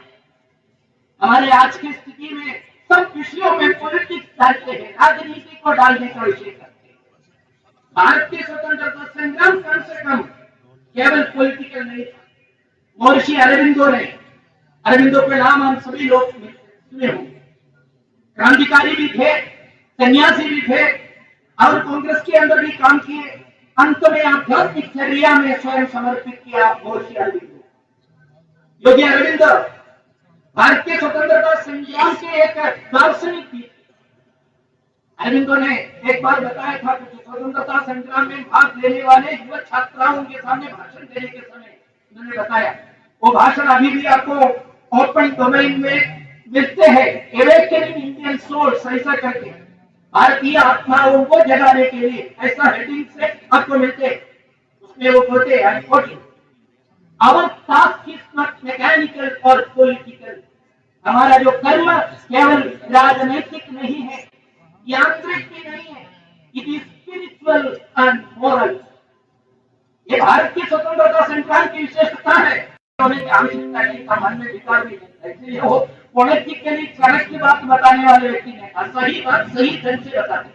हमारे आज की स्थिति में सब विषयों में पॉलिटिक्स डालते हैं, राजनीति को डालने का विषय करते हैं। भारत के स्वतंत्रता संग्राम कम से कम केवल पॉलिटिकल नहीं था। महर्षि अरविंदो के नाम हम सभी लोग सुने होंगे। क्रांतिकारी भी थे, सन्यासी भी थे और कांग्रेस के अंदर भी काम किए। अंत में आध्यात्मिक चर्या में स्वयं समर्पित किया महर्षि अरविंदो। योगी अरविंद भारत के स्वतंत्रता संग्राम के एक दार्शनिक भी। अरविंदो ने एक बार बताया था कि स्वतंत्रता संग्राम में भाग लेने वाले युवा छात्राओं के सामने भाषण देने के समय उन्होंने बताया, वो भाषण अभी भी आपको ओपन डोमेन में मिलते हैं, एवेकनिंग इंडियन सोल्स ऐसा करके भारतीय आत्माओं को जगाने के लिए ऐसा हेडिंग से आपको मिलते हैं। उसमें वो बोलते हैं our task is not mechanical और पॉलिटिकल। हमारा जो कर्म केवल राजनैतिक नहीं है, यांत्रिक भी नहीं है, it is spiritual and moral. ये भारत की स्वतंत्रता संग्राम की विशेषता है। होने की आवश्यकता नहीं, मन में विकार भी नहीं। इसलिए वो पॉलिटिकली करेक्ट की बात बताने वाले व्यक्ति ने सही बात सही ढंग से बताते।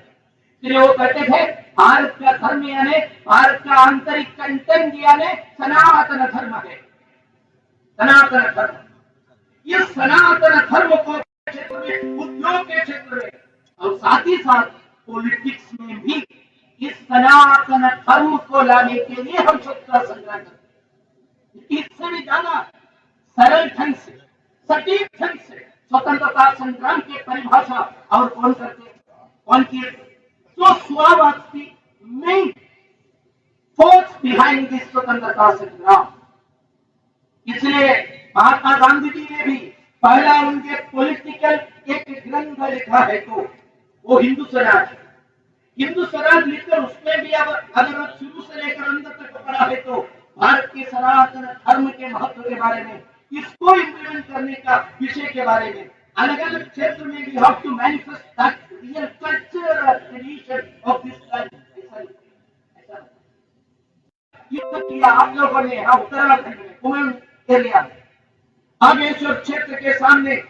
इसलिए वो कहते थे भारत का धर्म यानी भारत का आंतरिक कंटेंट यानी सनातन धर्म है। सनातन धर्म, ये सनातन धर्म को क्षेत्र में, उद्योग के क्षेत्र में और साथ ही साथ पॉलिटिक्स में भी इस सनातन धर्म को लाने के लिए हम स्वतंत्रता संग्राम करते हैं। इससे भी ज्यादा सरल ढंग से, सटीक ढंग से स्वतंत्रता संग्राम की परिभाषा और कौन करते, कौन किए? तो स्वाभाविक मेन फोर्स बिहाइंड दिस स्वतंत्रता संग्राम। इसलिए महात्मा गांधी जी ने भी पहला उनके पॉलिटिकल एक ग्रंथ लिखा है तो वो हिंदू स्वराज। हिंदू स्वराज लिखकर उसमें भी अगर आप शुरू से लेकर अंत तक पढ़ा है तो भारत के सनातन धर्म के महत्व के बारे में, इसको इम्प्लीमेंट करने का विषय के बारे में, अलग अलग क्षेत्र में भी how to manifest that real culture tradition of this land. ये किया आप लोगों ने यहाँ उत्तराखंड में कुमेन एरिया में बागेश्वर क्षेत्र के सामने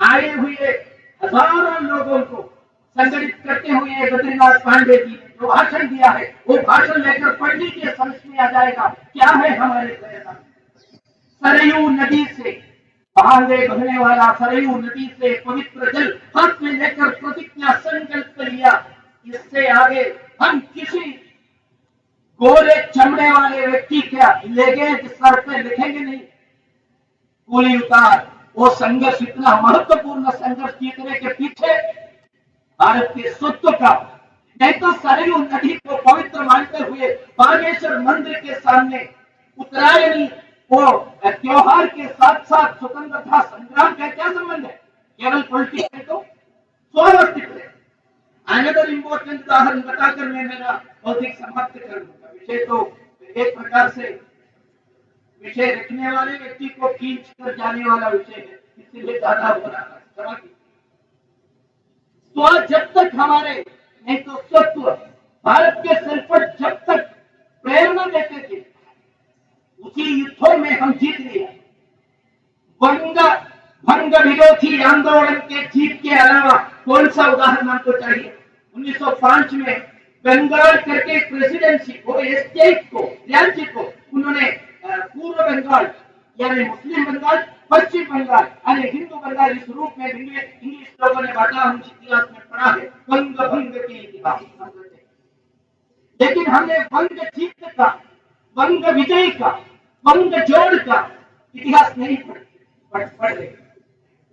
आए हुए हजारों लोगों को संगठित करते हुए बद्रीनाथ पांडे जी ने जो भाषण दिया है, वो भाषण लेकर पढ़ लीजिए, समझ में आ जाएगा क्या है हमारे प्रयास। सरयू नदी से बहावे बहने वाला सरयू नदी से पवित्र जल हाथ में लेकर प्रतिज्ञा संकल्प लिया, इससे आगे हम किसी गोरे चमड़े वाले व्यक्ति क्या लेगेज सर पे लिखेंगे नहीं। गोली उतार, वो संघर्ष इतना महत्वपूर्ण संघर्ष जीतने के पीछे भारत के स्वत्व का, नहीं तो सरयू नदी को पवित्र मानते हुए बागेश्वर मंदिर के सामने उत्तरायणी वो त्योहार के साथ साथ स्वतंत्रता संग्राम का क्या संबंध है? केवल पॉलिटिक्स है तो स्वाभाविक है। अनदर इंपॉर्टेंट उदाहरण बताकर मैं मेरा बौद्धिक समाप्त करूंगा। विषय तो एक प्रकार से विषय रखने वाले व्यक्ति को खींच कर जाने वाला विषय है, इसलिए ज्यादा हो रहा है। तो जब तक हमारे नहीं तो स्वत्व भारत के सिर पर जब तक प्रेरणा देते थे, उसी युद्धों में हम जीत लिए। भंग विरोधी आंदोलन के जीत के अलावा कौन सा उदाहरण हमको चाहिए? 1905 में बंगाल करके प्रेसिडेंसी को, स्टेट को, राज्य को उन्होंने पूर्व बंगाल यानी मुस्लिम बंगाल, पश्चिम बंगाल यानी हिंदू बंगाल इस रूप में इंग्लिश लोगों ने बांटा। हम इतिहास में पढ़ा है भंग के इतिहास। लेकिन हमने भंग जीत का, भंग विजय का, भंग जोड़ का इतिहास नहीं पढ़ रहे।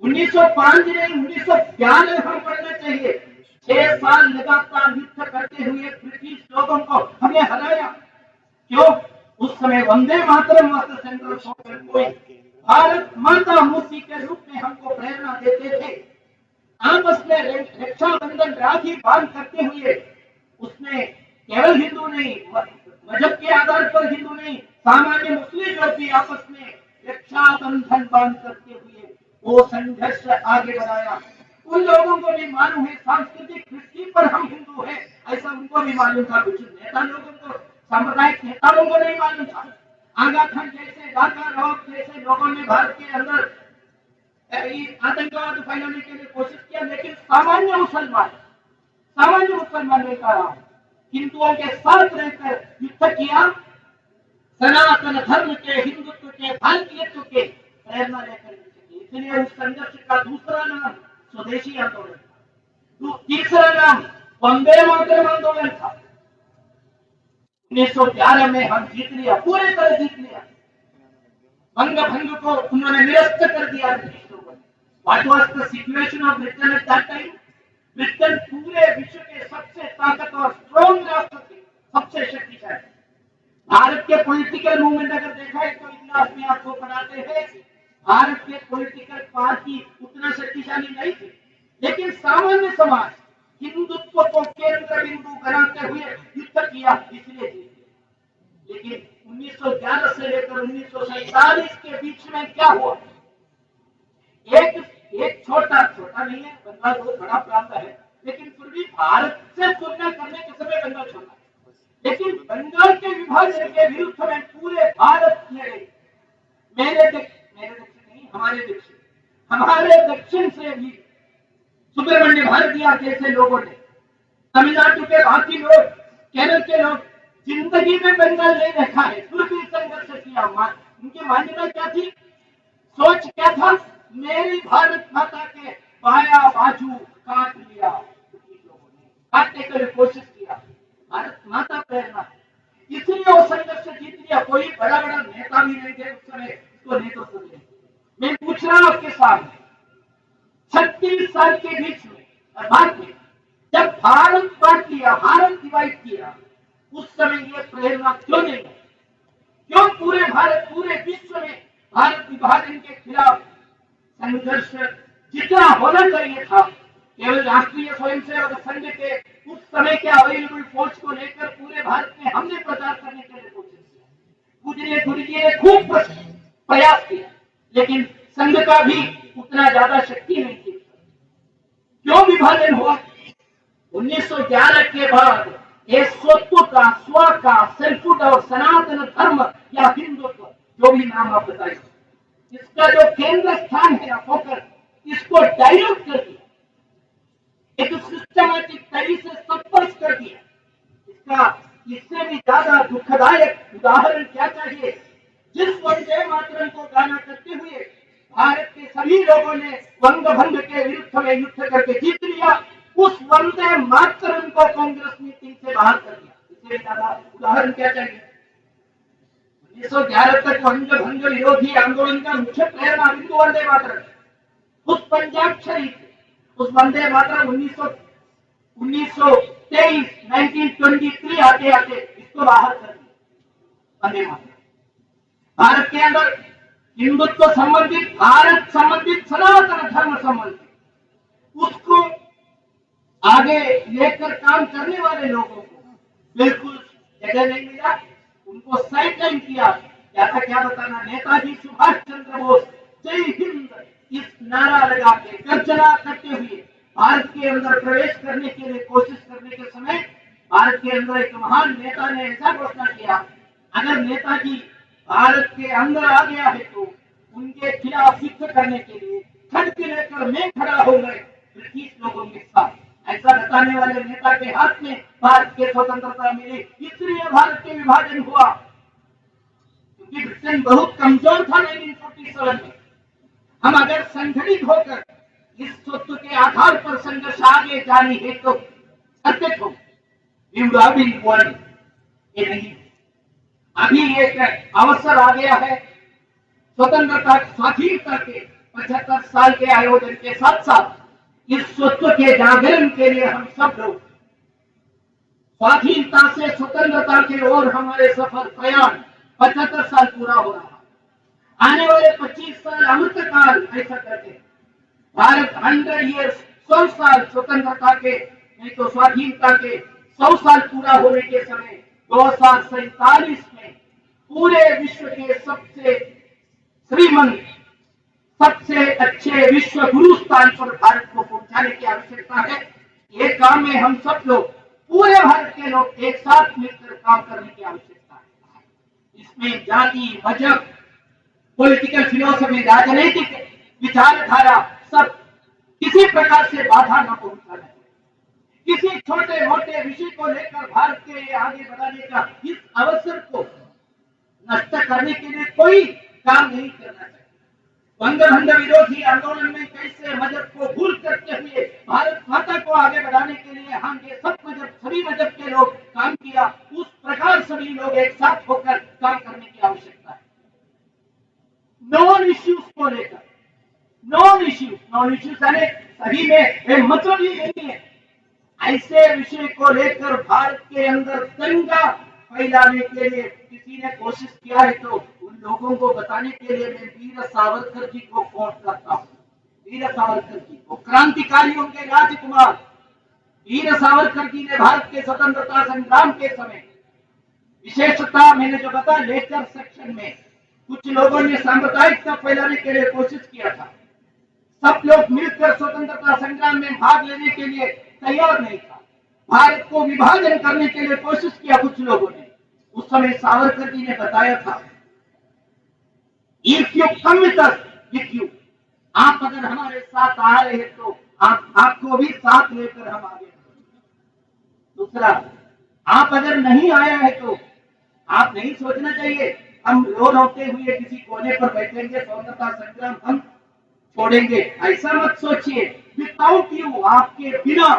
1905 नहीं 1992 हम पढ़ना चाहिए। 6 साल लगातार युद्ध करते हुए ब्रिटिश लोगों को हमने हराया। क्यों? उस समय वंदे मातरम मात्र सेंट्रल कोई भारत माता मूर्ति के रूप में हमको प्रेरणा देते थे। आपस में रक्षाबंधन राखी बांध करते हुए उसमें केवल हिंदू नहीं, मजहब के आधार पर हिंदू नहीं, सामान्य मुस्लिम लोग भी आपस में रक्षाबंधन बांध करते हुए वो संघर्ष आगे बढ़ाया। उन लोगों को भी मालूम है सांस्कृतिक दृष्टि पर हम हिंदू हैं, ऐसा उनको भी मालूम था। कुछ नेता लोगों को, सांप्रदायिक नेताओं को नहीं मालूम था। आगा खान जैसे, ढाका रावत जैसे लोगों ने भारत के अंदर आतंकवाद फैलाने के लिए कोशिश किया, लेकिन सामान्य मुसलमान ने कहा हिंदुओं के साथ रहकर युद्ध किया, सनातन धर्म के, हिंदुत्व के, भारतीयत्व के प्रेरणा लेकर। इसलिए उस संघर्ष का दूसरा नाम स्वदेशी आंदोलन था, तीसरा नाम वंदे मातरम आंदोलन था। 1911 में हम जीत लिया, पूरे तरह जीत लिया। भंग को उन्होंने निरस्त कर दिया ब्रिटिश लोगों ने। What was the situation of Britain at that time? Britain पूरे विश्व के सबसे ताकतवर स्ट्रॉन्ग राष्ट्र थे, सबसे शक्तिशाली। भारत के पॉलिटिकल मूवमेंट अगर देखा है तो इतिहास में आपको बताते हैं भारत के पॉलिटिकल पार्टी उतना शक्तिशाली नहीं थे, लेकिन सामान्य समाज हिंदुत्व को केंद्र बिंदु बनाते हुए युद्ध किया, इसलिए जीते। लेकिन 1911 से लेकर 1947 के बीच में क्या हुआ? एक छोटा नहीं है, बंगाल बहुत बड़ा प्रांत है, लेकिन फिर भी भारत से तुलना करने के समय बंगाल छोटा है। लेकिन बंगाल के विभाजन के विरुद्ध में पूरे भारत में हमारे दक्षिण से भी सुब्रमण्य भारतीय जैसे लोगों ने, तमिलनाडु के बाकी लोग, केरल के लोग जिंदगी में बंगाल नहीं देखा है, फिर भी संघर्ष किया। उनकी मान्यता क्या थी, सोच क्या था? मेरी भारत माता के बाया बाजू काट लिया, लोगों ने काटने के लिए कोशिश किया। भारत माता प्रेरणा है, इसलिए वो संघर्ष जीत लिया। कोई बड़ा नेता भी नहीं थे उस समय उसको नेतृत्व दिया। मैं पूछ रहा हूं आपके सामने, 36 साल के बीच में और बाद में जब भारत बांट लिया, भारत डिवाइड किया, उस समय ये प्रेरणा क्यों नहीं है? क्यों पूरे भारत, पूरे विश्व में भारत विभाजन के खिलाफ संघर्ष जितना होना चाहिए था, केवल राष्ट्रीय स्वयंसेवक संघ के उस समय के अवेलेबल फोर्स को लेकर पूरे भारत में हमने प्रचार करने के लिए कोशिश किया, पूजनीय गुरुजी ने खूब प्रयास किया, लेकिन संघ का भी उतना ज्यादा शक्ति नहीं थी। क्यों विभाजन हुआ? 1911 के बाद ये स्वत्व का, स्व का, सेल्फहुड और सनातन धर्म या हिंदुत्व, जो भी नाम आप बताइए, इसका जो केंद्र स्थान है या फोकस, इसको डाइल्यूट कर दिया, एक सिस्टमैटिक तरीके से सप्रेस कर दिया। इससे भी ज्यादा दुखदायक उदाहरण क्या चाहिए? जिस वंदे मातरम को गाना करते हुए भारत के सभी लोगों ने वंग भंग के विरुद्ध में युद्ध करके जीत लिया, उस वंदे मातरम को कांग्रेस ने टीम से बाहर कर दिया। इससे ज्यादा उदाहरण क्या चाहिए? 1911 तक वंग भंग विरोधी आंदोलन का मुख्य प्रेरणा बिंदु वंदे मातरम, उस पंजाब शरीफ, उस वंदे मातरम 1923 आते आते इसको बाहर कर दिया। वंदे मातरम भारत के अंदर हिंदुत्व संबंधित, भारत संबंधित, सनातन धर्म संबंधित, उसको आगे लेकर काम करने वाले लोगों को बिल्कुल जगह नहीं मिला, उनको साइडलाइन किया। क्या बताना, नेताजी सुभाष चंद्र बोस जय हिंद इस नारा लगा के गर्जना करते हुए भारत के अंदर प्रवेश करने के लिए कोशिश करने के समय भारत के अंदर एक महान नेता ने ऐसा घोषणा किया, अगर नेताजी भारत के अंदर आ गया है तो उनके खिलाफ युद्ध करने के लिए खड्ग लेकर मैं खड़ा हो गए ब्रिटिश लोगों के साथ। ऐसा बताने वाले नेता के हाथ में भारत की स्वतंत्रता मिली, इसलिए भारत के विभाजन हुआ, क्योंकि ब्रिटेन बहुत कमजोर था 1947 में। हम अगर संगठित होकर इस तत्व के आधार पर संघर्ष आगे जारी है तो करते हो, ये नहीं। अभी एक अवसर आ गया है स्वतंत्रता, स्वाधीनता के 75 साल के आयोजन के साथ साथ इस स्वत्व के जागरण के लिए हम सब लोग स्वाधीनता से स्वतंत्रता की ओर हमारे सफर प्रयाण 75 साल पूरा हो रहा है। आने वाले 25 साल अमृतकाल ऐसा करते हैं। भारत 100 ईयर्स, 100 साल स्वतंत्रता के, नहीं तो स्वाधीनता के 100 साल पूरा होने के समय 2047 में पूरे विश्व के सबसे श्रीमंत, सबसे अच्छे विश्व गुरु स्थान पर भारत को पहुंचाने की आवश्यकता है। ये काम में हम सब लोग, पूरे भारत के लोग एक साथ मिलकर काम करने की आवश्यकता है। इसमें जाति, मजहब, पॉलिटिकल फिलोसफी, राजनीतिक विचारधारा सब किसी प्रकार से बाधा न पहुंचाना है। किसी छोटे मोटे विषय को लेकर भारत के आगे बढ़ाने का इस अवसर को नष्ट करने के लिए कोई काम नहीं करना चाहिए। वंग भंग विरोधी आंदोलन में कैसे मजहब को भूल करते हुए भारत माता को आगे बढ़ाने के लिए हम ये सब मजहब, सभी मजहब के लोग काम किया, उस प्रकार सभी लोग एक साथ होकर काम करने की आवश्यकता है। नॉन इश्यूज को लेकर, नॉन इश्यूज यानी सभी में मतलब ही नहीं है, ऐसे विषय को लेकर भारत के अंदर दंगा फैलाने के लिए किसी ने कोशिश किया है तो उन लोगों को बताने के लिए मैं वीर सावरकर जी को कोट करता हूँ। वीर सावरकर जी को, क्रांतिकारियों के राजकुमार वीर सावरकर जी ने भारत के स्वतंत्रता संग्राम के समय विशेषता मैंने जो बताया लेकर सेक्शन में कुछ लोगों ने सांप्रदायिकता फैलाने के लिए कोशिश किया था। सब लोग मिलकर स्वतंत्रता संग्राम में भाग लेने के लिए तैयार नहीं था। भारत को विभाजन करने के लिए कोशिश किया कुछ लोगों ने। उस समय सावरकर जी ने बताया था, if you come with us, with you, आप अगर हमारे साथ आ रहे हैं तो आपको भी साथ लेकर हम आगे। दूसरा, आप अगर नहीं आया है तो आप नहीं सोचना चाहिए हम रो रोते हुए किसी कोने पर बैठेंगे, स्वतंत्रता संग्राम हम छोड़ेंगे, ऐसा मत सोचिए। विदाउट यू, आपके बिना,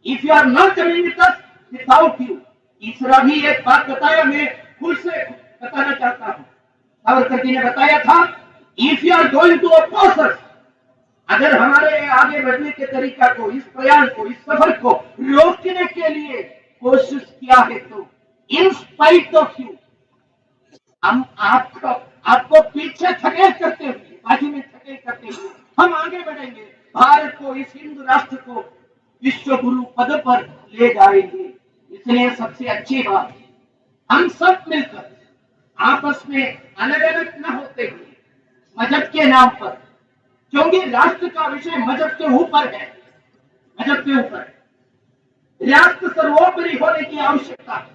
if you are not coming with us, without you. तीसरा भी एक बात बताया, मैं खुद से बताना चाहता हूं। सावरकर जी ने बताया था, if you are going to oppose us, अगर हमारे आगे बढ़ने के तरीका को, इस प्रयास को, इस सफर को रोकने के लिए कोशिश किया है तो इन स्पाइट ऑफ यू, हम आपको पीछे थके करते हुए, बाजू में थके करते हुए हम आगे बढ़ेंगे, भारत को, इस हिंदू राष्ट्र को विश्व गुरु पद पर ले जाएंगे। इसलिए सबसे अच्छी बात, हम सब मिलकर आपस में अलग अलग न होते हुए मजहब के नाम पर, क्योंकि राष्ट्र का विषय मजहब के ऊपर है, मजहब के ऊपर राष्ट्र सर्वोपरि होने की आवश्यकता है।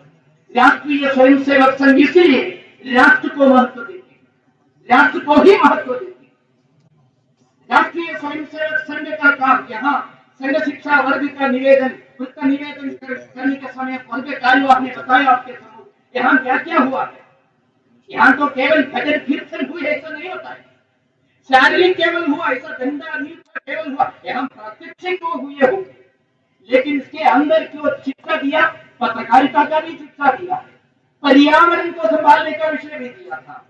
राष्ट्रीय स्वयंसेवक संघ इसीलिए राष्ट्र को महत्व देती है, राष्ट्र को ही महत्व देती है। राष्ट्रीय स्वयंसेवक संघ का काम, यहाँ संघ शिक्षा वर्ग का निवेदन, उसका निवेदन करने के समय वर्ग कार्यवाह ने बताया आपके समूह यहाँ क्या क्या हुआ है। यहाँ तो केवल भजन कीर्तन हुए ऐसा नहीं होता है, शारीरिक केवल हुआ ऐसा धंधा नहीं केवल हुआ, यहाँ प्रात्यक्षिक हुए होंगे, लेकिन इसके अंदर जो शिक्षा दिया, पत्रकारिता का भी शिक्षा दिया, पर्यावरण को संभालने का विषय भी दिया था,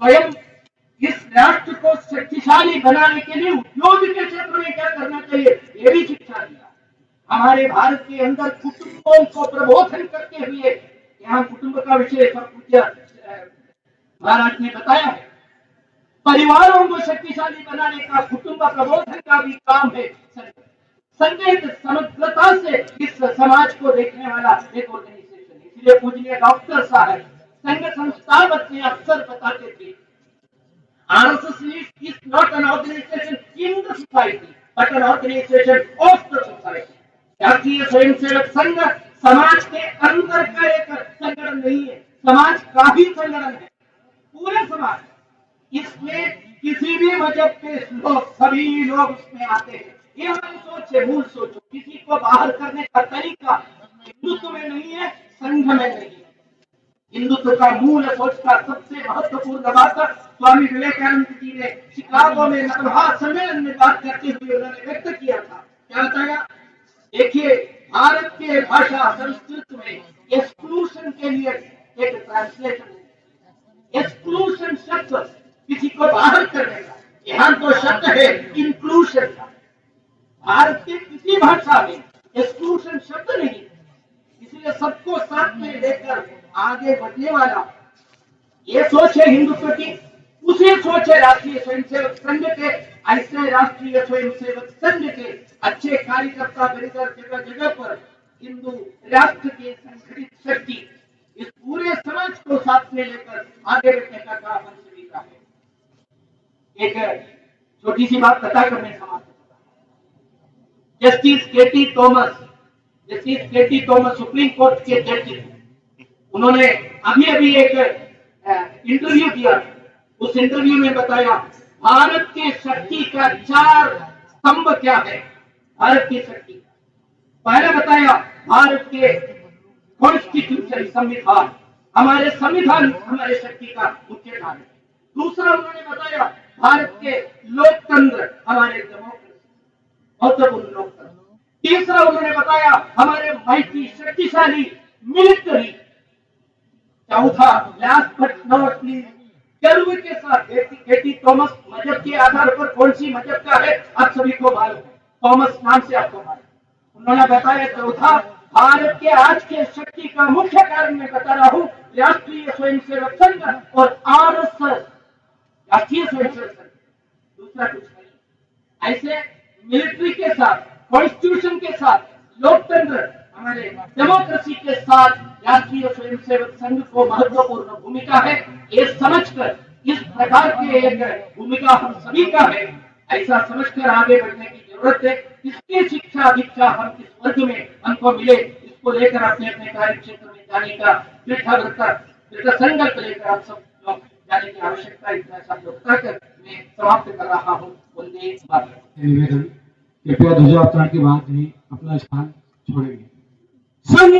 स्वयं इस राष्ट्र को शक्तिशाली बनाने के लिए उद्योग के क्षेत्र में क्या करना चाहिए ये भी शिक्षा दिया। हमारे भारत के अंदर कुटुंबों को प्रबोधन करते हुए, यहाँ कुटुंब का विषय सब कुछ महाराज ने बताया है, परिवारों को शक्तिशाली बनाने का, कुटुंब प्रबोधन का भी काम है। संगीत समग्रता से इस समाज को देखने वाला एक ऑर्गेनाइजेशन है। इसलिए पूजनीय डॉक्टर साहब संघ संस्थापक ने अक्सर बताते थे, RSS is not an organization in the society, but an organization of the society. राष्ट्रीय स्वयंसेवक संघ समाज के अंदर का एक संगठन नहीं है, समाज का ही संगठन है, पूरे समाज। इसमें किसी भी मजहब के लोग, सभी लोग उसमें आते हैं। ये हमारी सोच है, मूल सोच। किसी को बाहर करने का तरीका हिंदुत्व में नहीं है, संघ में नहीं है। हिंदुत्व का मूल सोच का सबसे महत्वपूर्ण बात स्वामी विवेकानंद जी ने शिकागो में नवभारत सम्मेलन में बात करते हुए उन्होंने व्यक्त किया था। क्या बताया? देखिए, भारत के भाषा संस्कृत में एक्सक्लूशन के लिए एक ट्रांसलेशन है। एक्सक्लूशन शब्द किसी को बाहर करने का, यहाँ तो शब्द है इंक्लूशन का। भारत की किसी भाषा में एक्सक्लूशन शब्द नहीं, इसलिए सबको साथ में लेकर आगे बढ़ने वाला ये सोच है हिंदुत्व की। उसी सोच है राष्ट्रीय स्वयंसेवक संघ के। ऐसे राष्ट्रीय स्वयंसेवक संघ के अच्छे कार्यकर्ता बनकर जगह जगह पर हिंदू राष्ट्र की संगठित शक्ति इस पूरे समाज को साथ में लेकर आगे बढ़ने का काम हम सभी का है। एक छोटी सी बात बताकर मैं समाप्त करता हूं। जस्टिस केटी थॉमस सुप्रीम कोर्ट के जज, उन्होंने अभी एक इंटरव्यू दिया। उस इंटरव्यू में बताया भारत की शक्ति का 4 स्तंभ क्या है। भारत की शक्ति पहले बताया भारत के कॉन्स्टिट्यूशन, संविधान, हमारे संविधान हमारे शक्ति का मुख्य आधार है। दूसरा उन्होंने बताया भारत के लोकतंत्र, हमारे डेमोक्रेसी, महत्वपूर्ण लोकतंत्र। तीसरा उन्होंने बताया हमारे माइटी शक्तिशाली मिलिट्री। चौथा, लास्ट बट नॉट लीस्ट, गर्व के साथ केटी थॉमस मजहब के आधार पर कौन सी मजहब का है आप सभी को मालूम है, थॉमस नाम से आपको मालूम। उन्होंने बताया चौथा, भारत के आज के शक्ति का मुख्य कारण मैं बता रहा हूँ राष्ट्रीय स्वयंसेवक संघ और सेवक संघ को महत्वपूर्ण भूमिका है, ये समझकर इस प्रकार के एक भूमिका हम सभी का है, ऐसा समझकर आगे बढ़ने की जरूरत है। इसकी शिक्षा दीक्षा हम इस वर्ग में हमको मिले, इसको लेकर अपने अपने कार्य क्षेत्र में जाने का दृढ़ संकल्प लेकर हम सब लोग जाने की आवश्यकता है। इतना सब लोग कहकर मैं समाप्त कर रहा हूँ। वंदे मातरम। निवेदन, कृपया ध्वजावतरण के बाद ही अपना स्थान छोड़ेंगे। संघ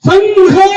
संघ